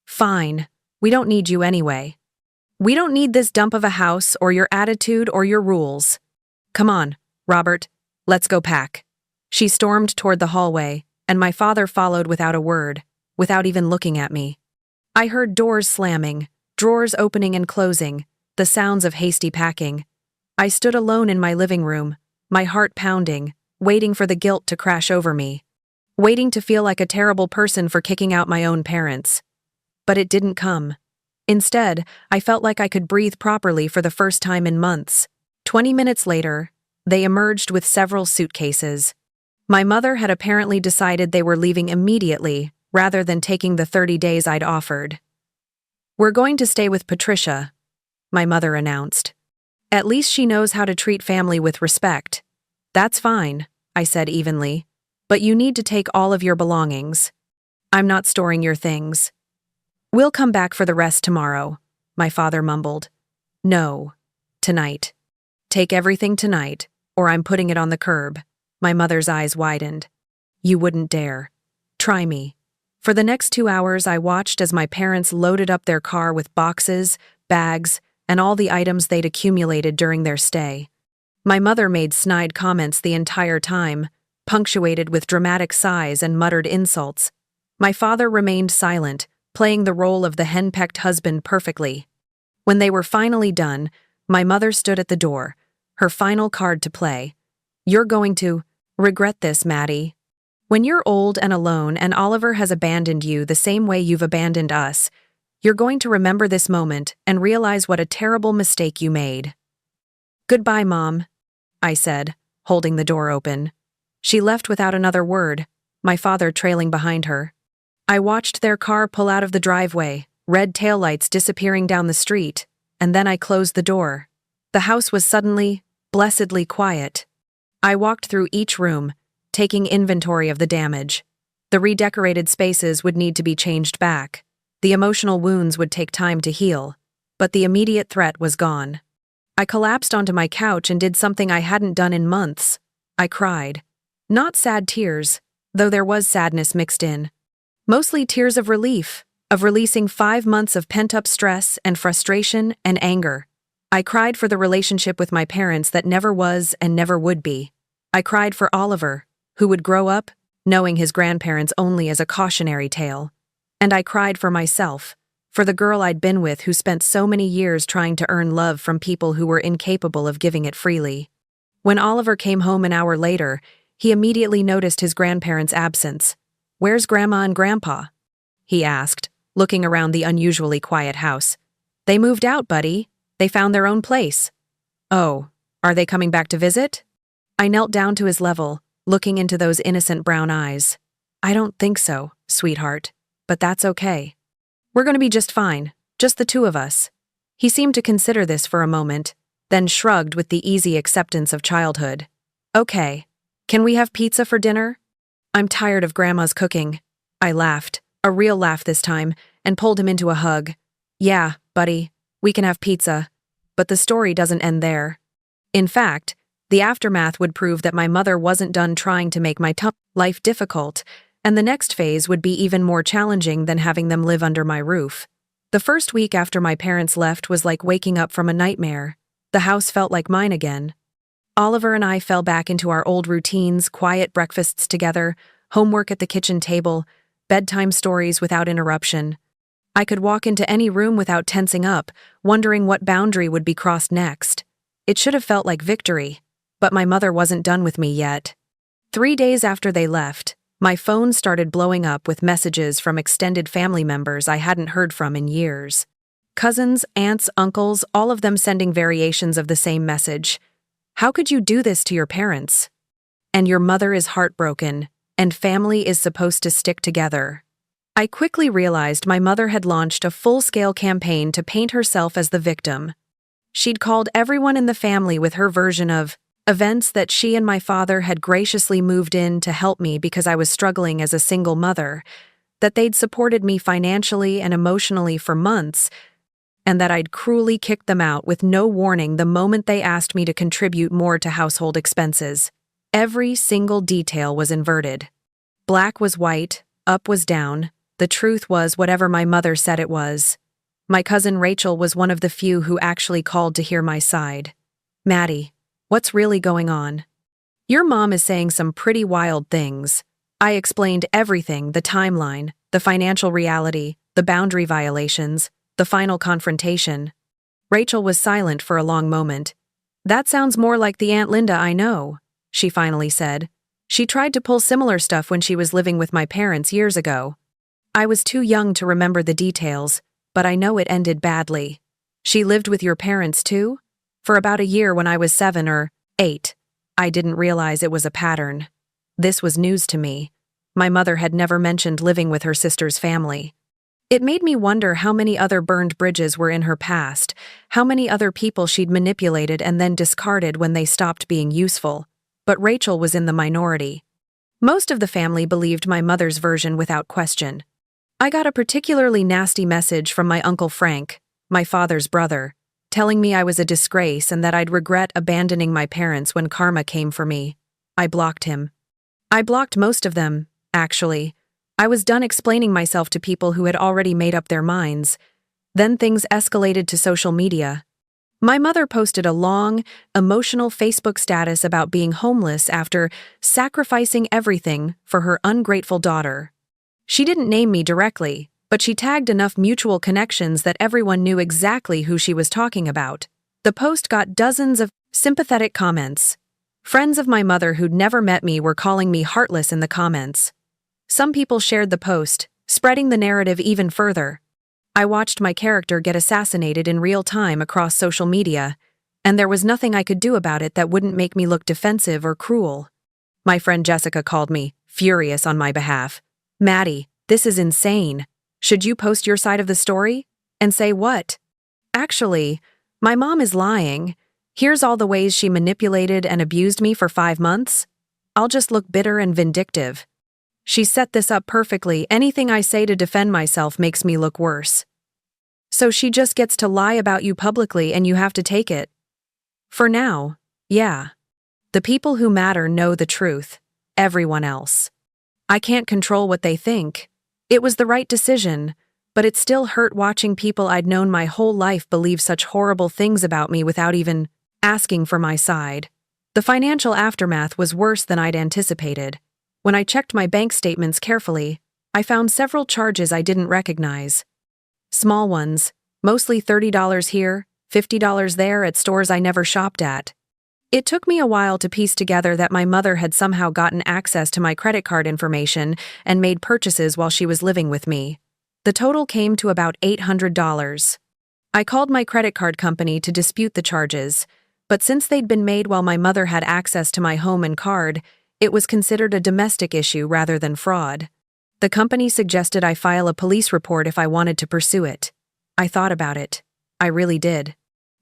Speaker 1: Fine, we don't need you anyway. We don't need this dump of a house or your attitude or your rules. Come on, Robert, let's go pack. She stormed toward the hallway, and my father followed without a word, without even looking at me. I heard doors slamming, drawers opening and closing, the sounds of hasty packing. I stood alone in my living room, my heart pounding, waiting for the guilt to crash over me, waiting to feel like a terrible person for kicking out my own parents. But it didn't come. Instead, I felt like I could breathe properly for the first time in months. 20 minutes later, they emerged with several suitcases. My mother had apparently decided they were leaving immediately, rather than taking the 30 days I'd offered. We're going to stay with Patricia, my mother announced. At least she knows how to treat family with respect. That's fine, I said evenly, but you need to take all of your belongings. I'm not storing your things. We'll come back for the rest tomorrow, my father mumbled. No, tonight. Take everything tonight, or I'm putting it on the curb. My mother's eyes widened. You wouldn't dare. Try me. For the next 2 hours, I watched as my parents loaded up their car with boxes, bags, and all the items they'd accumulated during their stay. My mother made snide comments the entire time, punctuated with dramatic sighs and muttered insults. My father remained silent, playing the role of the henpecked husband perfectly. When they were finally done, my mother stood at the door, her final card to play. You're going to regret this, Maddie. When you're old and alone and Oliver has abandoned you the same way you've abandoned us, you're going to remember this moment and realize what a terrible mistake you made. Goodbye, Mom, I said, holding the door open. She left without another word, my father trailing behind her. I watched their car pull out of the driveway, red taillights disappearing down the street, and then I closed the door. The house was suddenly, blessedly quiet. I walked through each room, taking inventory of the damage. The redecorated spaces would need to be changed back. The emotional wounds would take time to heal, but the immediate threat was gone. I collapsed onto my couch and did something I hadn't done in months. I cried. Not sad tears, though there was sadness mixed in. Mostly tears of relief, of releasing 5 months of pent-up stress and frustration and anger. I cried for the relationship with my parents that never was and never would be. I cried for Oliver, who would grow up, knowing his grandparents only as a cautionary tale. And I cried for myself, for the girl I'd been with who spent so many years trying to earn love from people who were incapable of giving it freely. When Oliver came home an hour later, he immediately noticed his grandparents' absence. Where's Grandma and Grandpa? He asked, looking around the unusually quiet house. They moved out, buddy. They found their own place. Oh, are they coming back to visit? I knelt down to his level, looking into those innocent brown eyes. I don't think so, sweetheart, but that's okay. We're going to be just fine, just the two of us. He seemed to consider this for a moment, then shrugged with the easy acceptance of childhood. Okay, can we have pizza for dinner? I'm tired of Grandma's cooking. I laughed, a real laugh this time, and pulled him into a hug. Yeah, buddy, we can have pizza. But the story doesn't end there. In fact, the aftermath would prove that my mother wasn't done trying to make my tough life difficult, and the next phase would be even more challenging than having them live under my roof. The first week after my parents left was like waking up from a nightmare. The house felt like mine again. Oliver and I fell back into our old routines, quiet breakfasts together, homework at the kitchen table, bedtime stories without interruption. I could walk into any room without tensing up, wondering what boundary would be crossed next. It should have felt like victory, but my mother wasn't done with me yet. 3 days after they left, My phone started blowing up with messages from extended family members I hadn't heard from in years. Cousins, aunts, uncles, all of them sending variations of the same message. How could you do this to your parents? And your mother is heartbroken, and family is supposed to stick together. I quickly realized my mother had launched a full-scale campaign to paint herself as the victim. She'd called everyone in the family with her version of events that she and my father had graciously moved in to help me because I was struggling as a single mother, that they'd supported me financially and emotionally for months, and that I'd cruelly kicked them out with no warning the moment they asked me to contribute more to household expenses. Every single detail was inverted. Black was white, up was down. The truth was whatever my mother said it was. My cousin Rachel was one of the few who actually called to hear my side. "Maddie, what's really going on? Your mom is saying some pretty wild things." I explained everything, the timeline, the financial reality, the boundary violations, the final confrontation. Rachel was silent for a long moment. "That sounds more like the Aunt Linda I know," she finally said. "She tried to pull similar stuff when she was living with my parents years ago." I was too young to remember the details, but I know it ended badly. "She lived with your parents too?" "For about a year when I was 7 or 8. I didn't realize it was a pattern. This was news to me. My mother had never mentioned living with her sister's family. It made me wonder how many other burned bridges were in her past, how many other people she'd manipulated and then discarded when they stopped being useful. But Rachel was in the minority. Most of the family believed my mother's version without question. I got a particularly nasty message from my Uncle Frank, my father's brother, telling me I was a disgrace and that I'd regret abandoning my parents when karma came for me. I blocked him. I blocked most of them, actually. I was done explaining myself to people who had already made up their minds. Then things escalated to social media. My mother posted a long, emotional Facebook status about being homeless after sacrificing everything for her ungrateful daughter. She didn't name me directly, but she tagged enough mutual connections that everyone knew exactly who she was talking about. The post got dozens of sympathetic comments. Friends of my mother who'd never met me were calling me heartless in the comments. Some people shared the post, spreading the narrative even further. I watched my character get assassinated in real time across social media, and there was nothing I could do about it that wouldn't make me look defensive or cruel. My friend Jessica called me, furious on my behalf. "Maddie, this is insane. Should you post your side of the story?" "And say what?" "Actually, my mom is lying. Here's all the ways she manipulated and abused me for 5 months. I'll just look bitter and vindictive. She set this up perfectly. Anything I say to defend myself makes me look worse. So she just gets to lie about you publicly and you have to take it." For now, yeah. The people who matter know the truth. Everyone else. I can't control what they think. It was the right decision, but it still hurt watching people I'd known my whole life believe such horrible things about me without even asking for my side. The financial aftermath was worse than I'd anticipated. When I checked my bank statements carefully, I found several charges I didn't recognize. Small ones, mostly $30 here, $50 there at stores I never shopped at. It took me a while to piece together that my mother had somehow gotten access to my credit card information and made purchases while she was living with me. The total came to about $800. I called my credit card company to dispute the charges, but since they'd been made while my mother had access to my home and card, it was considered a domestic issue rather than fraud. The company suggested I file a police report if I wanted to pursue it. I thought about it. I really did.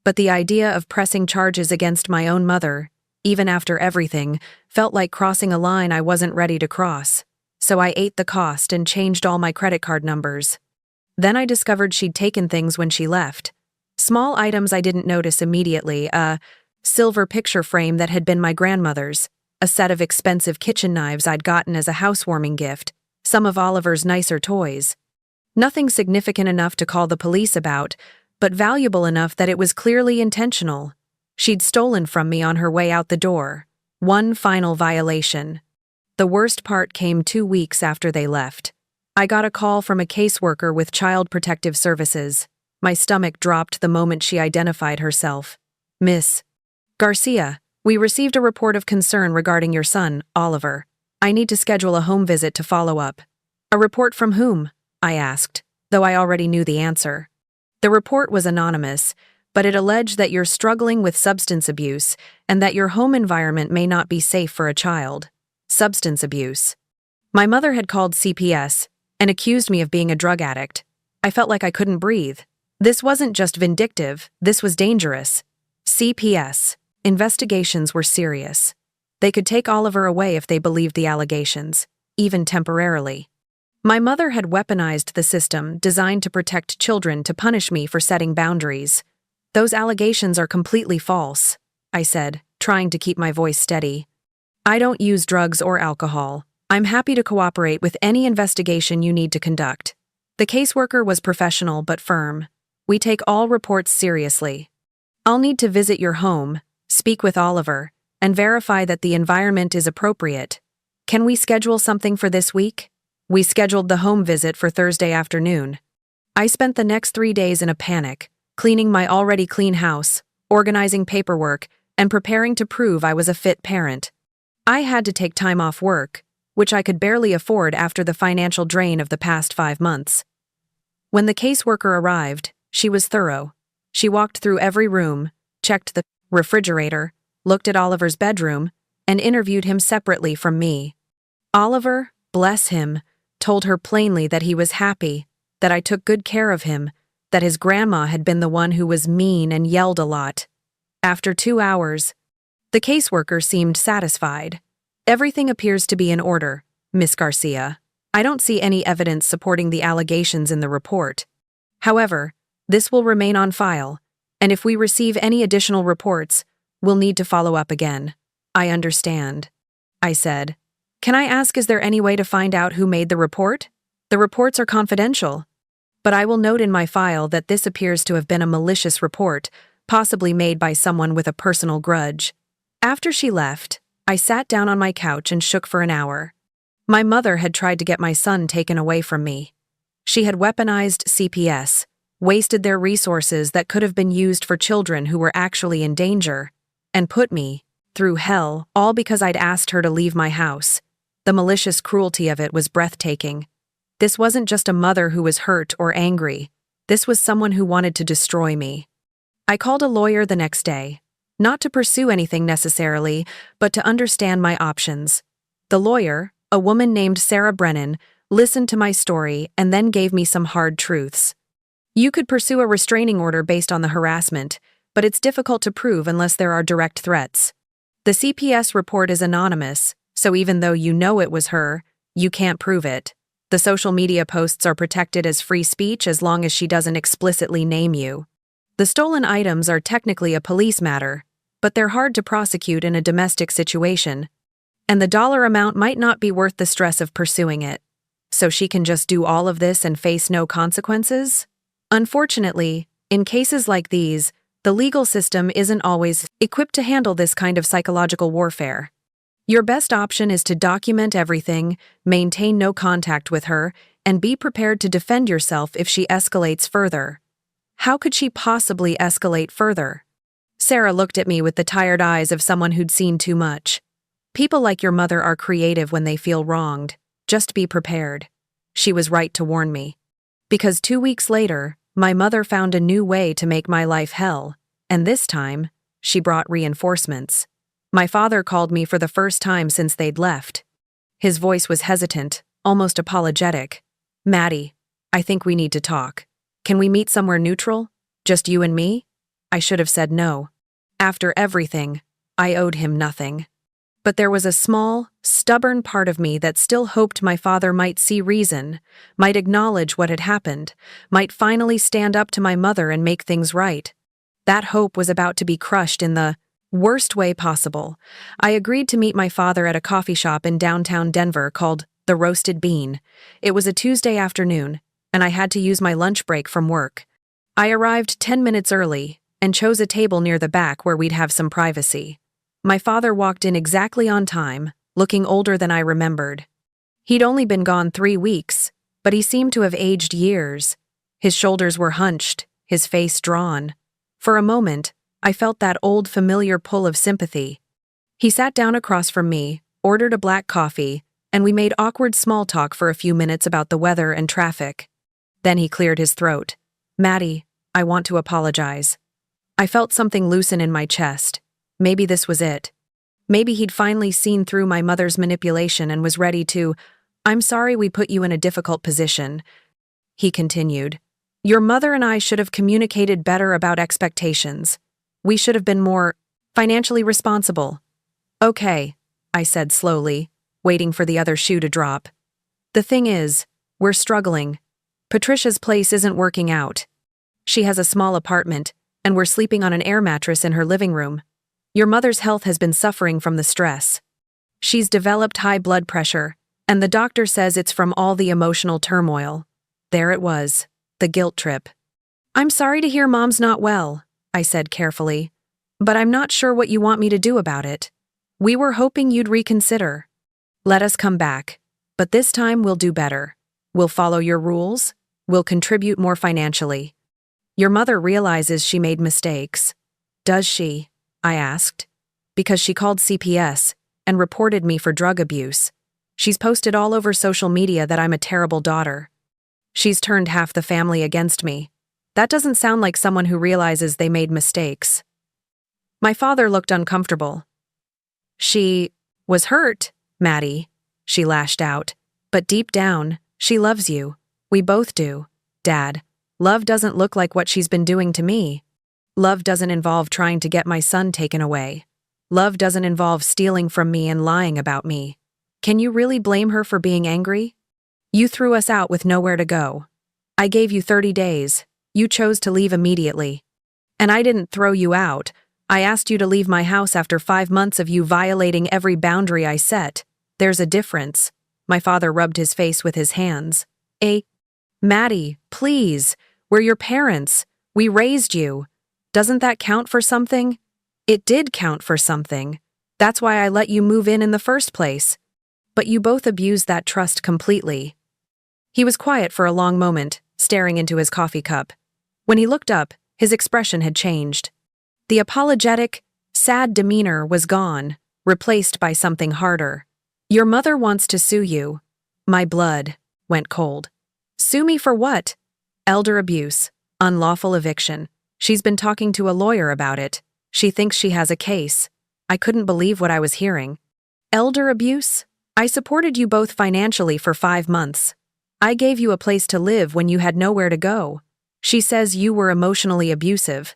Speaker 1: But the idea of pressing charges against my own mother, even after everything, felt like crossing a line I wasn't ready to cross. So I ate the cost and changed all my credit card numbers. Then I discovered she'd taken things when she left. Small items I didn't notice immediately, a silver picture frame that had been my grandmother's, a set of expensive kitchen knives I'd gotten as a housewarming gift, some of Oliver's nicer toys. Nothing significant enough to call the police about, but valuable enough that it was clearly intentional. She'd stolen from me on her way out the door. One final violation. The worst part came 2 weeks after they left. I got a call from a caseworker with Child Protective Services. My stomach dropped the moment she identified herself. "Miss Garcia, we received a report of concern regarding your son, Oliver. I need to schedule a home visit to follow up. A report from whom? I asked, though I already knew the answer. The report was anonymous, but it alleged that you're struggling with substance abuse and that your home environment may not be safe for a child. Substance abuse. My mother had called CPS and accused me of being a drug addict. I felt like I couldn't breathe. This wasn't just vindictive, this was dangerous. CPS. Investigations were serious. They could take Oliver away if they believed the allegations, even temporarily. My mother had weaponized the system designed to protect children to punish me for setting boundaries. Those allegations are completely false, I said, trying to keep my voice steady. I don't use drugs or alcohol. I'm happy to cooperate with any investigation you need to conduct. The caseworker was professional but firm. We take all reports seriously. I'll need to visit your home, speak with Oliver, and verify that the environment is appropriate. Can we schedule something for this week? We scheduled the home visit for Thursday afternoon. I spent the next 3 days in a panic, cleaning my already clean house, organizing paperwork, and preparing to prove I was a fit parent. I had to take time off work, which I could barely afford after the financial drain of the past 5 months. When the caseworker arrived, she was thorough. She walked through every room, checked the refrigerator, looked at Oliver's bedroom, and interviewed him separately from me. Oliver, bless him, told her plainly that he was happy, that I took good care of him, that his grandma had been the one who was mean and yelled a lot. After 2 hours, the caseworker seemed satisfied. Everything appears to be in order, Miss Garcia. I don't see any evidence supporting the allegations in the report. However, this will remain on file, and if we receive any additional reports, we'll need to follow up again. I understand, I said. Can I ask, is there any way to find out who made the report? The reports are confidential, but I will note in my file that this appears to have been a malicious report, possibly made by someone with a personal grudge. After she left, I sat down on my couch and shook for an hour. My mother had tried to get my son taken away from me. She had weaponized CPS, wasted their resources that could have been used for children who were actually in danger, and put me through hell, all because I'd asked her to leave my house. The malicious cruelty of it was breathtaking. This wasn't just a mother who was hurt or angry. This was someone who wanted to destroy me. I called a lawyer the next day, not to pursue anything necessarily, but to understand my options. The lawyer, a woman named Sarah Brennan, listened to my story and then gave me some hard truths. You could pursue a restraining order based on the harassment, but it's difficult to prove unless there are direct threats. The CPS report is anonymous, so even though you know it was her, you can't prove it. The social media posts are protected as free speech as long as she doesn't explicitly name you. The stolen items are technically a police matter, but they're hard to prosecute in a domestic situation, and the dollar amount might not be worth the stress of pursuing it. So she can just do all of this and face no consequences? Unfortunately, in cases like these, the legal system isn't always equipped to handle this kind of psychological warfare. Your best option is to document everything, maintain no contact with her, and be prepared to defend yourself if she escalates further. How could she possibly escalate further? Sarah looked at me with the tired eyes of someone who'd seen too much. People like your mother are creative when they feel wronged. Just be prepared. She was right to warn me. Because 2 weeks later, my mother found a new way to make my life hell, and this time, she brought reinforcements. My father called me for the first time since they'd left. His voice was hesitant, almost apologetic. Maddie, I think we need to talk. Can we meet somewhere neutral? Just you and me? I should have said no. After everything, I owed him nothing. But there was a small, stubborn part of me that still hoped my father might see reason, might acknowledge what had happened, might finally stand up to my mother and make things right. That hope was about to be crushed in the worst way possible. I agreed to meet my father at a coffee shop in downtown Denver called The Roasted Bean. It was a Tuesday afternoon, and I had to use my lunch break from work. I arrived 10 minutes early and chose a table near the back where we'd have some privacy. My father walked in exactly on time, looking older than I remembered. He'd only been gone 3 weeks, but he seemed to have aged years. His shoulders were hunched, his face drawn. For a moment, I felt that old familiar pull of sympathy. He sat down across from me, ordered a black coffee, and we made awkward small talk for a few minutes about the weather and traffic. Then he cleared his throat. "Maddie, I want to apologize." I felt something loosen in my chest. Maybe this was it. Maybe he'd finally seen through my mother's manipulation and was ready to— "I'm sorry we put you in a difficult position," he continued. "Your mother and I should have communicated better about expectations. We should have been more financially responsible." "Okay," I said slowly, waiting for the other shoe to drop. "The thing is, we're struggling. Patricia's place isn't working out. She has a small apartment, and we're sleeping on an air mattress in her living room. Your mother's health has been suffering from the stress. She's developed high blood pressure, and the doctor says it's from all the emotional turmoil." There it was, the guilt trip. "I'm sorry to hear Mom's not well," I said carefully, "but I'm not sure what you want me to do about it. We were hoping you'd reconsider. Let us come back, but this time we'll do better. We'll follow your rules. We'll contribute more financially." "Your mother realizes she made mistakes." "Does she?" I asked. "Because she called CPS and reported me for drug abuse. She's posted all over social media that I'm a terrible daughter. She's turned half the family against me. That doesn't sound like someone who realizes they made mistakes." My father looked uncomfortable. "She was hurt, Maddie," she lashed out. "But deep down, she loves you. We both do, Dad. Love doesn't look like what she's been doing to me. Love doesn't involve trying to get my son taken away. Love doesn't involve stealing from me and lying about me. Can you really blame her for being angry? You threw us out with nowhere to go. I gave you 30 days. You chose to leave immediately. And I didn't throw you out. I asked you to leave my house after 5 months of you violating every boundary I set. There's a difference." My father rubbed his face with his hands. Maddie, please. We're your parents. We raised you. Doesn't that count for something?" "It did count for something. That's why I let you move in the first place. But you both abused that trust completely." He was quiet for a long moment, staring into his coffee cup. When he looked up, his expression had changed. The apologetic, sad demeanor was gone, replaced by something harder. "Your mother wants to sue you." My blood went cold. "Sue me for what?" "Elder abuse, unlawful eviction. She's been talking to a lawyer about it. She thinks she has a case." I couldn't believe what I was hearing. "Elder abuse? I supported you both financially for 5 months. I gave you a place to live when you had nowhere to go. She says you were emotionally abusive.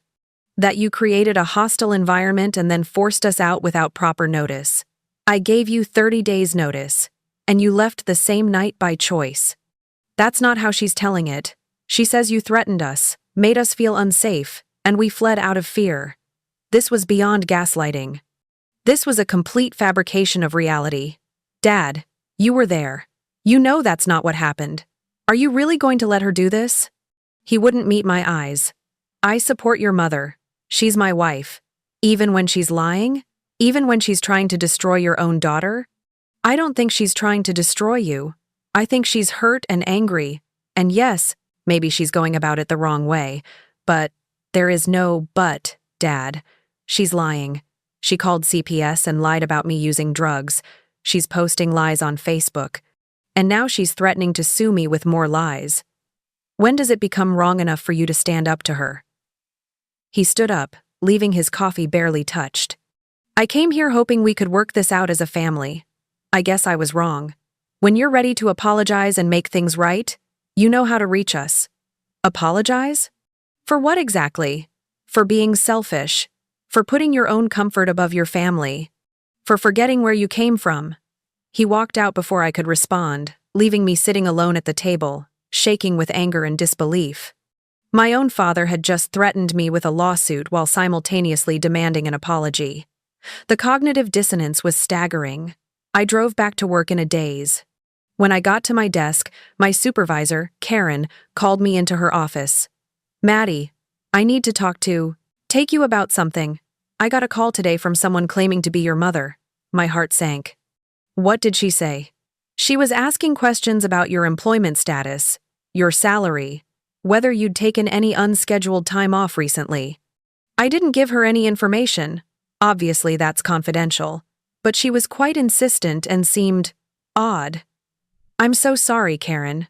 Speaker 1: That you created a hostile environment and then forced us out without proper notice. I gave you 30 days notice, and you left the same night by choice." That's not how she's telling it. She says you threatened us, made us feel unsafe, and we fled out of fear. This was beyond gaslighting. This was a complete fabrication of reality. Dad, you were there. You know that's not what happened. Are you really going to let her do this? He wouldn't meet my eyes. "I support your mother. She's my wife. Even when she's lying? Even when she's trying to destroy your own daughter?" "I don't think she's trying to destroy you. I think she's hurt and angry. And yes, maybe she's going about it the wrong way. But there is no but, Dad. She's lying. She called CPS and lied about me using drugs. She's posting lies on Facebook. And now she's threatening to sue me with more lies. When does it become wrong enough for you to stand up to her?" He stood up, leaving his coffee barely touched. "I came here hoping we could work this out as a family. I guess I was wrong. When you're ready to apologize and make things right, you know how to reach us." "Apologize? For what exactly?" "For being selfish. For putting your own comfort above your family. For forgetting where you came from." He walked out before I could respond, leaving me sitting alone at the table, shaking with anger and disbelief. My own father had just threatened me with a lawsuit while simultaneously demanding an apology. The cognitive dissonance was staggering. I drove back to work in a daze. When I got to my desk, my supervisor, Karen, called me into her office. "Maddie, I need to take you about something. I got a call today from someone claiming to be your mother." My heart sank. "What did she say?" "She was asking questions about your employment status, your salary, whether you'd taken any unscheduled time off recently." I didn't give her any information. Obviously, that's confidential. But she was quite insistent and seemed Odd. I'm so sorry, Karen.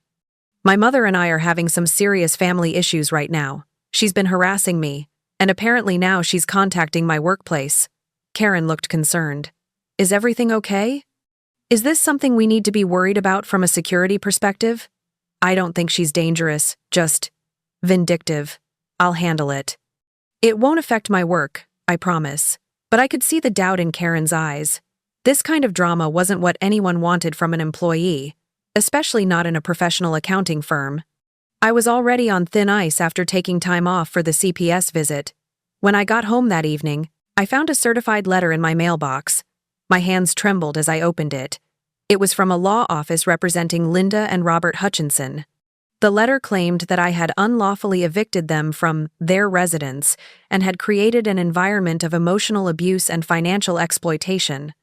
Speaker 1: My mother and I are having some serious family issues right now. She's been harassing me, and apparently now she's contacting my workplace. Karen looked concerned. Is everything okay? Is this something we need to be worried about from a security perspective? I don't think she's dangerous, just vindictive. I'll handle it. It won't affect my work, I promise. But I could see the doubt in Karen's eyes. This kind of drama wasn't what anyone wanted from an employee, especially not in a professional accounting firm. I was already on thin ice after taking time off for the CPS visit. When I got home that evening, I found a certified letter in my mailbox. My hands trembled as I opened it. It was from a law office representing Linda and Robert Hutchinson. The letter claimed that I had unlawfully evicted them from their residence and had created an environment of emotional abuse and financial exploitation.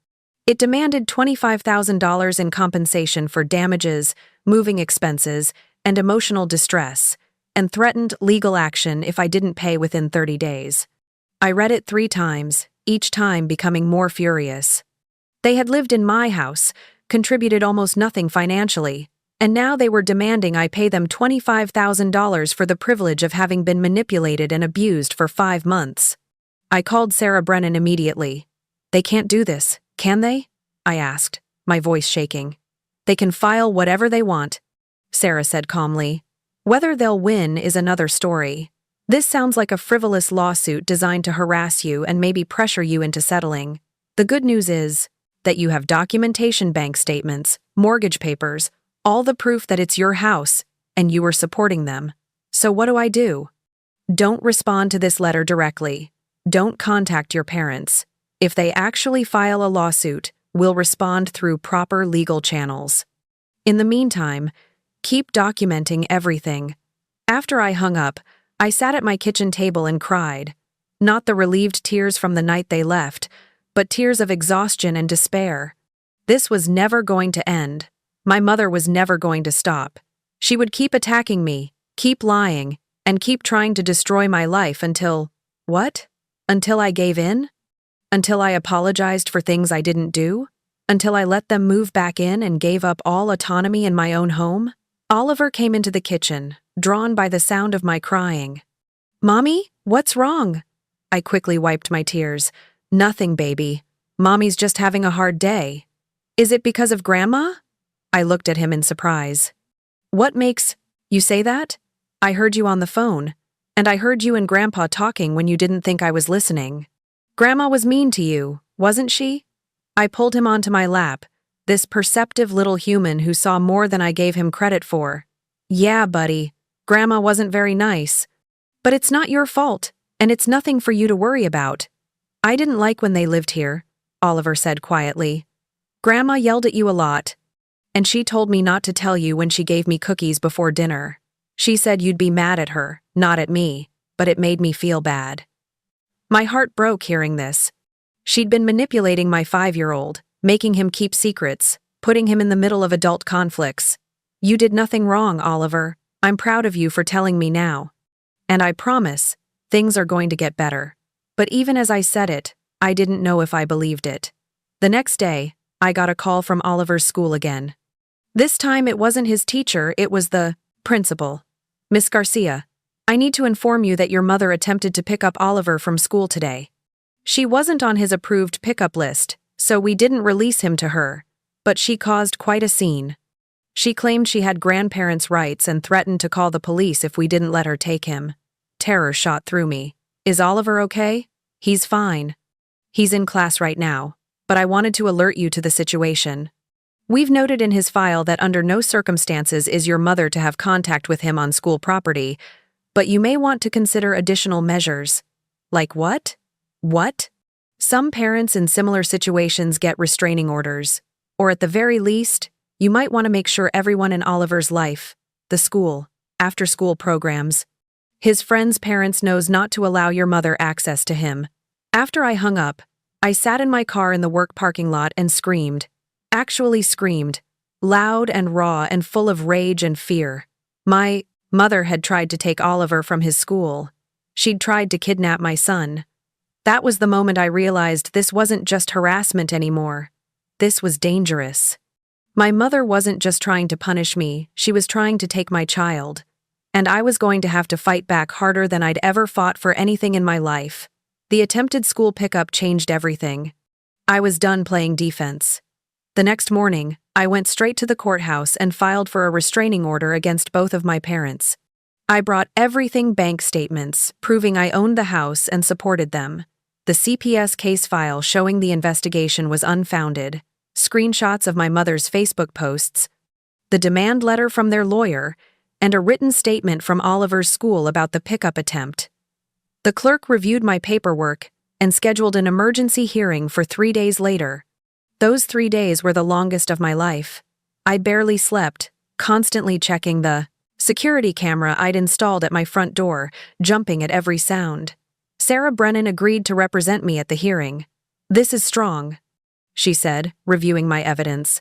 Speaker 1: It demanded $25,000 in compensation for damages, moving expenses, and emotional distress, and threatened legal action if I didn't pay within 30 days. I read it 3 times, each time becoming more furious. They had lived in my house, contributed almost nothing financially, and now they were demanding I pay them $25,000 for the privilege of having been manipulated and abused for 5 months. I called Sarah Brennan immediately. They can't do this, can they? I asked, my voice shaking. They can file whatever they want, Sarah said calmly. Whether they'll win is another story. This sounds like a frivolous lawsuit designed to harass you and maybe pressure you into settling. The good news is that you have documentation, bank statements, mortgage papers, all the proof that it's your house, and you were supporting them. So what do? Don't respond to this letter directly. Don't contact your parents. If they actually file a lawsuit, we'll respond through proper legal channels. In the meantime, keep documenting everything. After I hung up, I sat at my kitchen table and cried. Not the relieved tears from the night they left, but tears of exhaustion and despair. This was never going to end. My mother was never going to stop. She would keep attacking me, keep lying, and keep trying to destroy my life until… what? Until I gave in? Until I apologized for things I didn't do? Until I let them move back in and gave up all autonomy in my own home? Oliver came into the kitchen, drawn by the sound of my crying. Mommy, what's wrong? I quickly wiped my tears. Nothing, baby. Mommy's just having a hard day. Is it because of Grandma? I looked at him in surprise. What makes you say that? I heard you on the phone, and I heard you and Grandpa talking when you didn't think I was listening. Grandma was mean to you, wasn't she? I pulled him onto my lap, this perceptive little human who saw more than I gave him credit for. Yeah, buddy, Grandma wasn't very nice. But it's not your fault, and it's nothing for you to worry about. I didn't like when they lived here, Oliver said quietly. Grandma yelled at you a lot, and she told me not to tell you when she gave me cookies before dinner. She said you'd be mad at her, not at me, but it made me feel bad. My heart broke hearing this. She'd been manipulating my 5-year-old, making him keep secrets, putting him in the middle of adult conflicts. You did nothing wrong, Oliver. I'm proud of you for telling me now. And I promise, things are going to get better. But even as I said it, I didn't know if I believed it. The next day, I got a call from Oliver's school again. This time it wasn't his teacher, it was the principal. Miss Garcia, I need to inform you that your mother attempted to pick up Oliver from school today. She wasn't on his approved pickup list, so we didn't release him to her, but she caused quite a scene. She claimed she had grandparents' rights and threatened to call the police if we didn't let her take him. Terror shot through me. Is Oliver okay? He's fine. He's in class right now, but I wanted to alert you to the situation. We've noted in his file that under no circumstances is your mother to have contact with him on school property, but you may want to consider additional measures. Like what? What? Some parents in similar situations get restraining orders, or at the very least, you might want to make sure everyone in Oliver's life, the school, after-school programs, his friends' parents knows not to allow your mother access to him. After I hung up, I sat in my car in the work parking lot and screamed. Actually screamed, loud and raw and full of rage and fear. My mother had tried to take Oliver from his school. She'd tried to kidnap my son. That was the moment I realized this wasn't just harassment anymore. This was dangerous. My mother wasn't just trying to punish me, she was trying to take my child. And I was going to have to fight back harder than I'd ever fought for anything in my life. The attempted school pickup changed everything. I was done playing defense. The next morning, I went straight to the courthouse and filed for a restraining order against both of my parents. I brought everything: bank statements, proving I owned the house and supported them. The CPS case file showing the investigation was unfounded. Screenshots of my mother's Facebook posts. The demand letter from their lawyer, and a written statement from Oliver's school about the pickup attempt. The clerk reviewed my paperwork and scheduled an emergency hearing for 3 days later. Those 3 days were the longest of my life. I barely slept, constantly checking the security camera I'd installed at my front door, jumping at every sound. Sarah Brennan agreed to represent me at the hearing. "This is strong," she said, reviewing my evidence.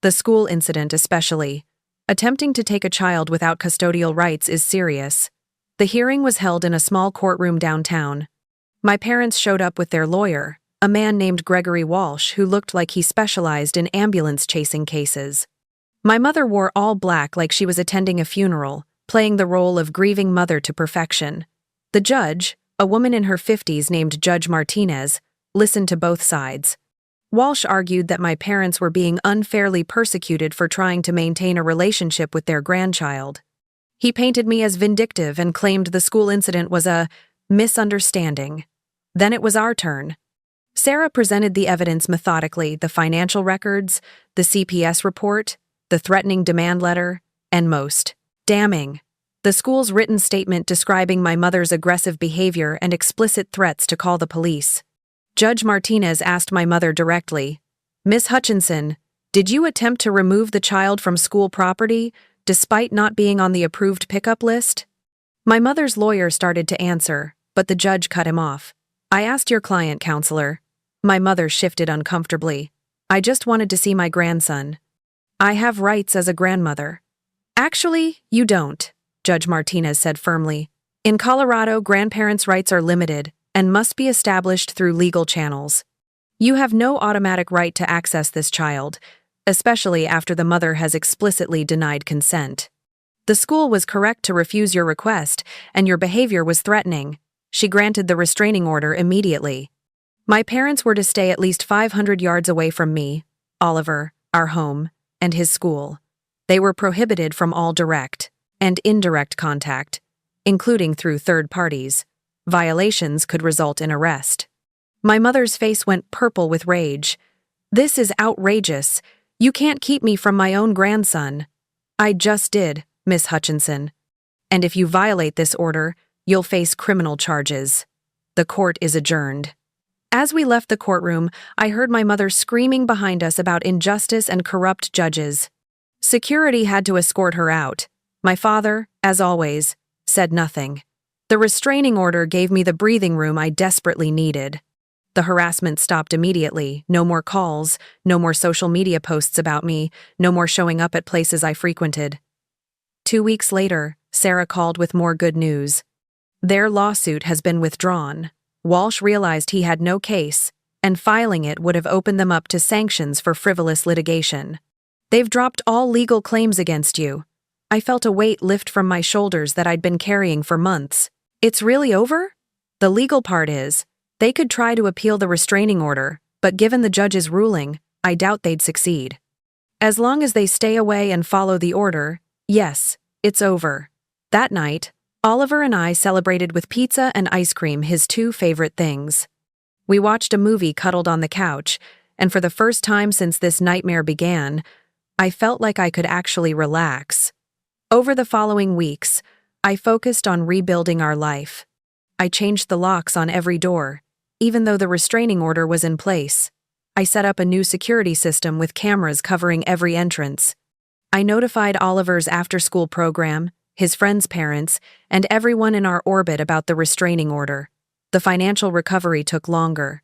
Speaker 1: "The school incident especially. Attempting to take a child without custodial rights is serious." The hearing was held in a small courtroom downtown. My parents showed up with their lawyer, a man named Gregory Walsh who looked like he specialized in ambulance-chasing cases. My mother wore all black like she was attending a funeral, playing the role of grieving mother to perfection. The judge, a woman in her 50s named Judge Martinez, listened to both sides. Walsh argued that my parents were being unfairly persecuted for trying to maintain a relationship with their grandchild. He painted me as vindictive and claimed the school incident was a misunderstanding. Then it was our turn. Sarah presented the evidence methodically: the financial records, the CPS report, the threatening demand letter, and most damning, the school's written statement describing my mother's aggressive behavior and explicit threats to call the police. Judge Martinez asked my mother directly, "Miss Hutchinson, did you attempt to remove the child from school property, despite not being on the approved pickup list?" My mother's lawyer started to answer, but the judge cut him off. "I asked your client, counselor." My mother shifted uncomfortably. "I just wanted to see my grandson. I have rights as a grandmother." "Actually, you don't," Judge Martinez said firmly. "In Colorado, grandparents' rights are limited and must be established through legal channels. You have no automatic right to access this child, especially after the mother has explicitly denied consent. The school was correct to refuse your request, and your behavior was threatening." She granted the restraining order immediately. My parents were to stay at least 500 yards away from me, Oliver, our home, and his school. They were prohibited from all direct and indirect contact, including through third parties. Violations could result in arrest. My mother's face went purple with rage. "This is outrageous. You can't keep me from my own grandson." "I just did, Miss Hutchinson. And if you violate this order, you'll face criminal charges." The court is adjourned. As we left the courtroom, I heard my mother screaming behind us about injustice and corrupt judges. Security had to escort her out. My father, as always, said nothing. The restraining order gave me the breathing room I desperately needed. The harassment stopped immediately. No more calls, no more social media posts about me, no more showing up at places I frequented. 2 weeks later, Sarah called with more good news. Their lawsuit has been withdrawn. Walsh realized he had no case, and filing it would have opened them up to sanctions for frivolous litigation. "They've dropped all legal claims against you." I felt a weight lift from my shoulders that I'd been carrying for months. "It's really over?" "The legal part is, they could try to appeal the restraining order, but given the judge's ruling, I doubt they'd succeed. As long as they stay away and follow the order, yes, it's over." That night, Oliver and I celebrated with pizza and ice cream, his 2 favorite things. We watched a movie cuddled on the couch, and for the first time since this nightmare began, I felt like I could actually relax. Over the following weeks, I focused on rebuilding our life. I changed the locks on every door, even though the restraining order was in place. I set up a new security system with cameras covering every entrance. I notified Oliver's after-school program, his friends' parents, and everyone in our orbit about the restraining order. The financial recovery took longer.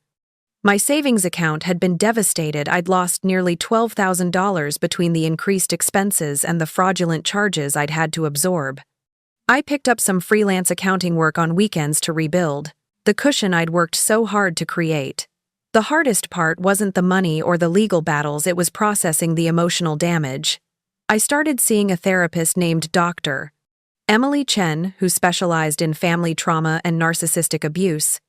Speaker 1: My savings account had been devastated. I'd lost nearly $12,000 between the increased expenses and the fraudulent charges I'd had to absorb. I picked up some freelance accounting work on weekends to rebuild the cushion I'd worked so hard to create. The hardest part wasn't the money or the legal battles, it was processing the emotional damage. I started seeing a therapist named Dr. Emily Chen, who specialized in family trauma and narcissistic abuse.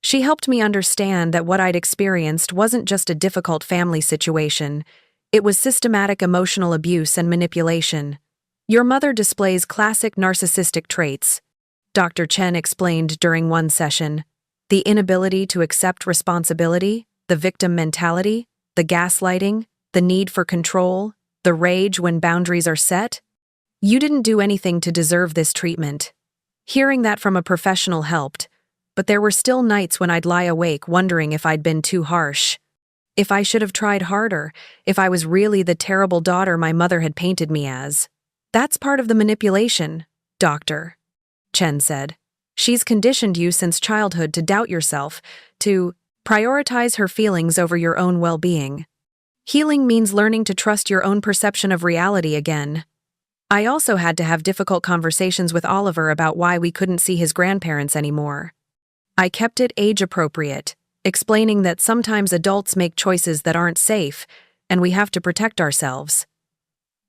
Speaker 1: She helped me understand that what I'd experienced wasn't just a difficult family situation, it was systematic emotional abuse and manipulation. Your mother displays classic narcissistic traits, Dr. Chen explained during one session. The inability to accept responsibility, the victim mentality, the gaslighting, the need for control, the rage when boundaries are set. You didn't do anything to deserve this treatment. Hearing that from a professional helped, but there were still nights when I'd lie awake wondering if I'd been too harsh. If I should have tried harder, if I was really the terrible daughter my mother had painted me as. That's part of the manipulation, Dr. Chen said. She's conditioned you since childhood to doubt yourself, to prioritize her feelings over your own well-being. Healing means learning to trust your own perception of reality again. I also had to have difficult conversations with Oliver about why we couldn't see his grandparents anymore. I kept it age-appropriate, explaining that sometimes adults make choices that aren't safe, and we have to protect ourselves.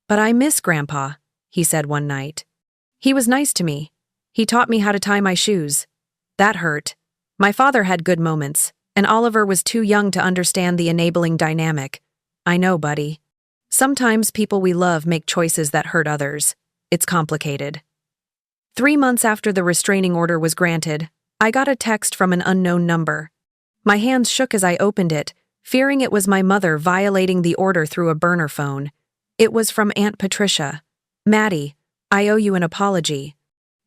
Speaker 1: "But I miss Grandpa," he said one night. "He was nice to me. He taught me how to tie my shoes. That hurt. My father had good moments, and Oliver was too young to understand the enabling dynamic. I know, buddy. Sometimes people we love make choices that hurt others. It's complicated." 3 months after the restraining order was granted, I got a text from an unknown number. My hands shook as I opened it, fearing it was my mother violating the order through a burner phone. It was from Aunt Patricia. "Maddie, I owe you an apology.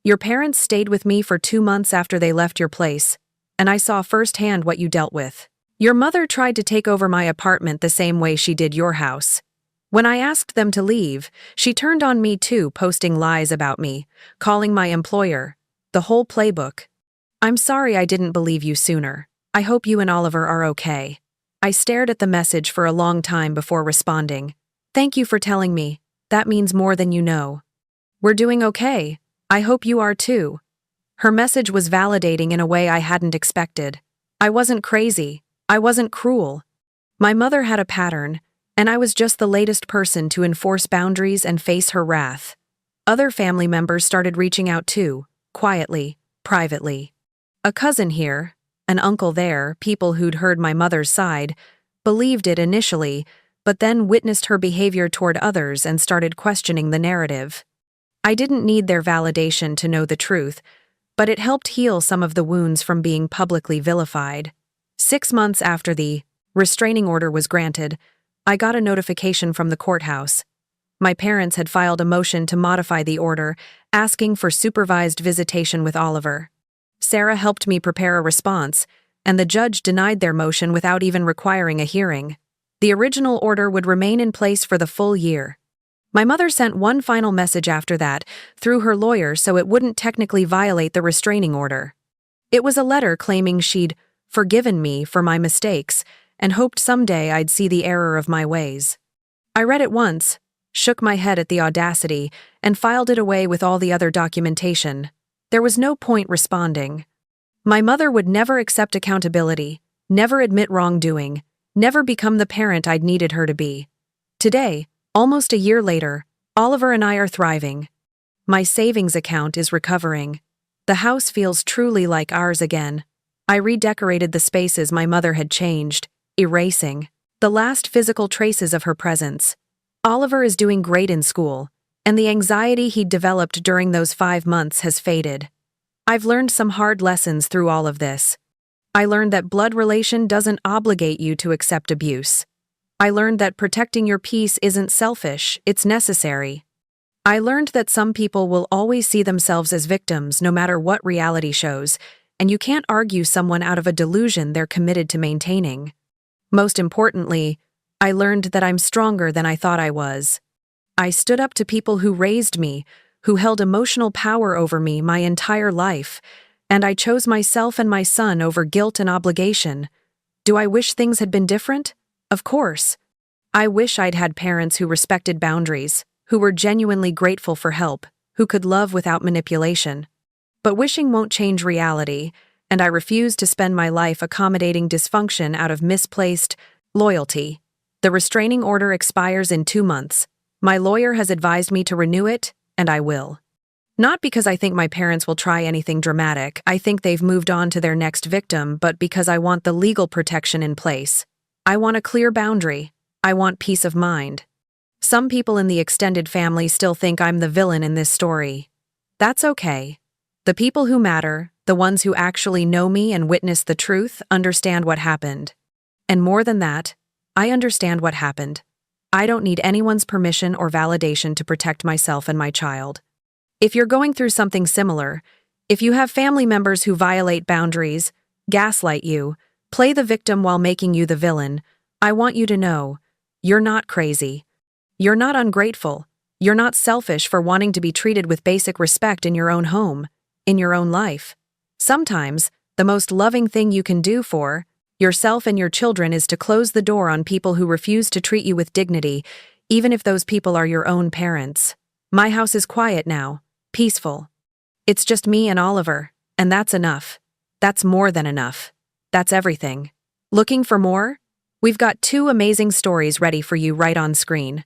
Speaker 1: Your parents stayed with me for 2 months after they left your place, and I saw firsthand what you dealt with. Your mother tried to take over my apartment the same way she did your house. When I asked them to leave, she turned on me too, posting lies about me, calling my employer, the whole playbook. I'm sorry I didn't believe you sooner. I hope you and Oliver are okay." I stared at the message for a long time before responding. "Thank you for telling me. That means more than you know. We're doing okay. I hope you are too." Her message was validating in a way I hadn't expected. I wasn't crazy. I wasn't cruel. My mother had a pattern, and I was just the latest person to enforce boundaries and face her wrath. Other family members started reaching out too, quietly, privately. A cousin here, an uncle there, people who'd heard my mother's side, believed it initially, but then witnessed her behavior toward others and started questioning the narrative. I didn't need their validation to know the truth, but it helped heal some of the wounds from being publicly vilified. 6 months after the restraining order was granted, I got a notification from the courthouse. My parents had filed a motion to modify the order, asking for supervised visitation with Oliver. Sarah helped me prepare a response, and the judge denied their motion without even requiring a hearing. The original order would remain in place for the full year. My mother sent one final message after that, through her lawyer, so it wouldn't technically violate the restraining order. It was a letter claiming she'd forgiven me for my mistakes and hoped someday I'd see the error of my ways. I read it once, shook my head at the audacity, and filed it away with all the other documentation. There was no point responding. My mother would never accept accountability, never admit wrongdoing, never become the parent I'd needed her to be. Today, almost a year later, Oliver and I are thriving. My savings account is recovering. The house feels truly like ours again. I redecorated the spaces my mother had changed, erasing the last physical traces of her presence. Oliver is doing great in school, and the anxiety he'd developed during those 5 months has faded. I've learned some hard lessons through all of this. I learned that blood relation doesn't obligate you to accept abuse. I learned that protecting your peace isn't selfish, it's necessary. I learned that some people will always see themselves as victims no matter what reality shows, and you can't argue someone out of a delusion they're committed to maintaining. Most importantly, I learned that I'm stronger than I thought I was. I stood up to people who raised me, who held emotional power over me my entire life, and I chose myself and my son over guilt and obligation. Do I wish things had been different? Of course. I wish I'd had parents who respected boundaries, who were genuinely grateful for help, who could love without manipulation. But wishing won't change reality, and I refuse to spend my life accommodating dysfunction out of misplaced loyalty. The restraining order expires in 2 months. My lawyer has advised me to renew it, and I will. Not because I think my parents will try anything dramatic, I think they've moved on to their next victim, but because I want the legal protection in place. I want a clear boundary. I want peace of mind. Some people in the extended family still think I'm the villain in this story. That's okay. The people who matter, the ones who actually know me and witness the truth, understand what happened. And more than that, I understand what happened. I don't need anyone's permission or validation to protect myself and my child. If you're going through something similar, if you have family members who violate boundaries, gaslight you, play the victim while making you the villain, I want you to know, you're not crazy. You're not ungrateful. You're not selfish for wanting to be treated with basic respect in your own home, in your own life. Sometimes, the most loving thing you can do for yourself and your children is to close the door on people who refuse to treat you with dignity, even if those people are your own parents. My house is quiet now, peaceful. It's just me and Oliver, and that's enough. That's more than enough. That's everything. Looking for more? We've got 2 amazing stories ready for you right on screen.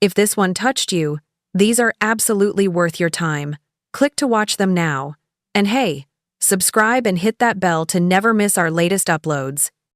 Speaker 1: If this one touched you, these are absolutely worth your time. Click to watch them now. And hey, subscribe and hit that bell to never miss our latest uploads.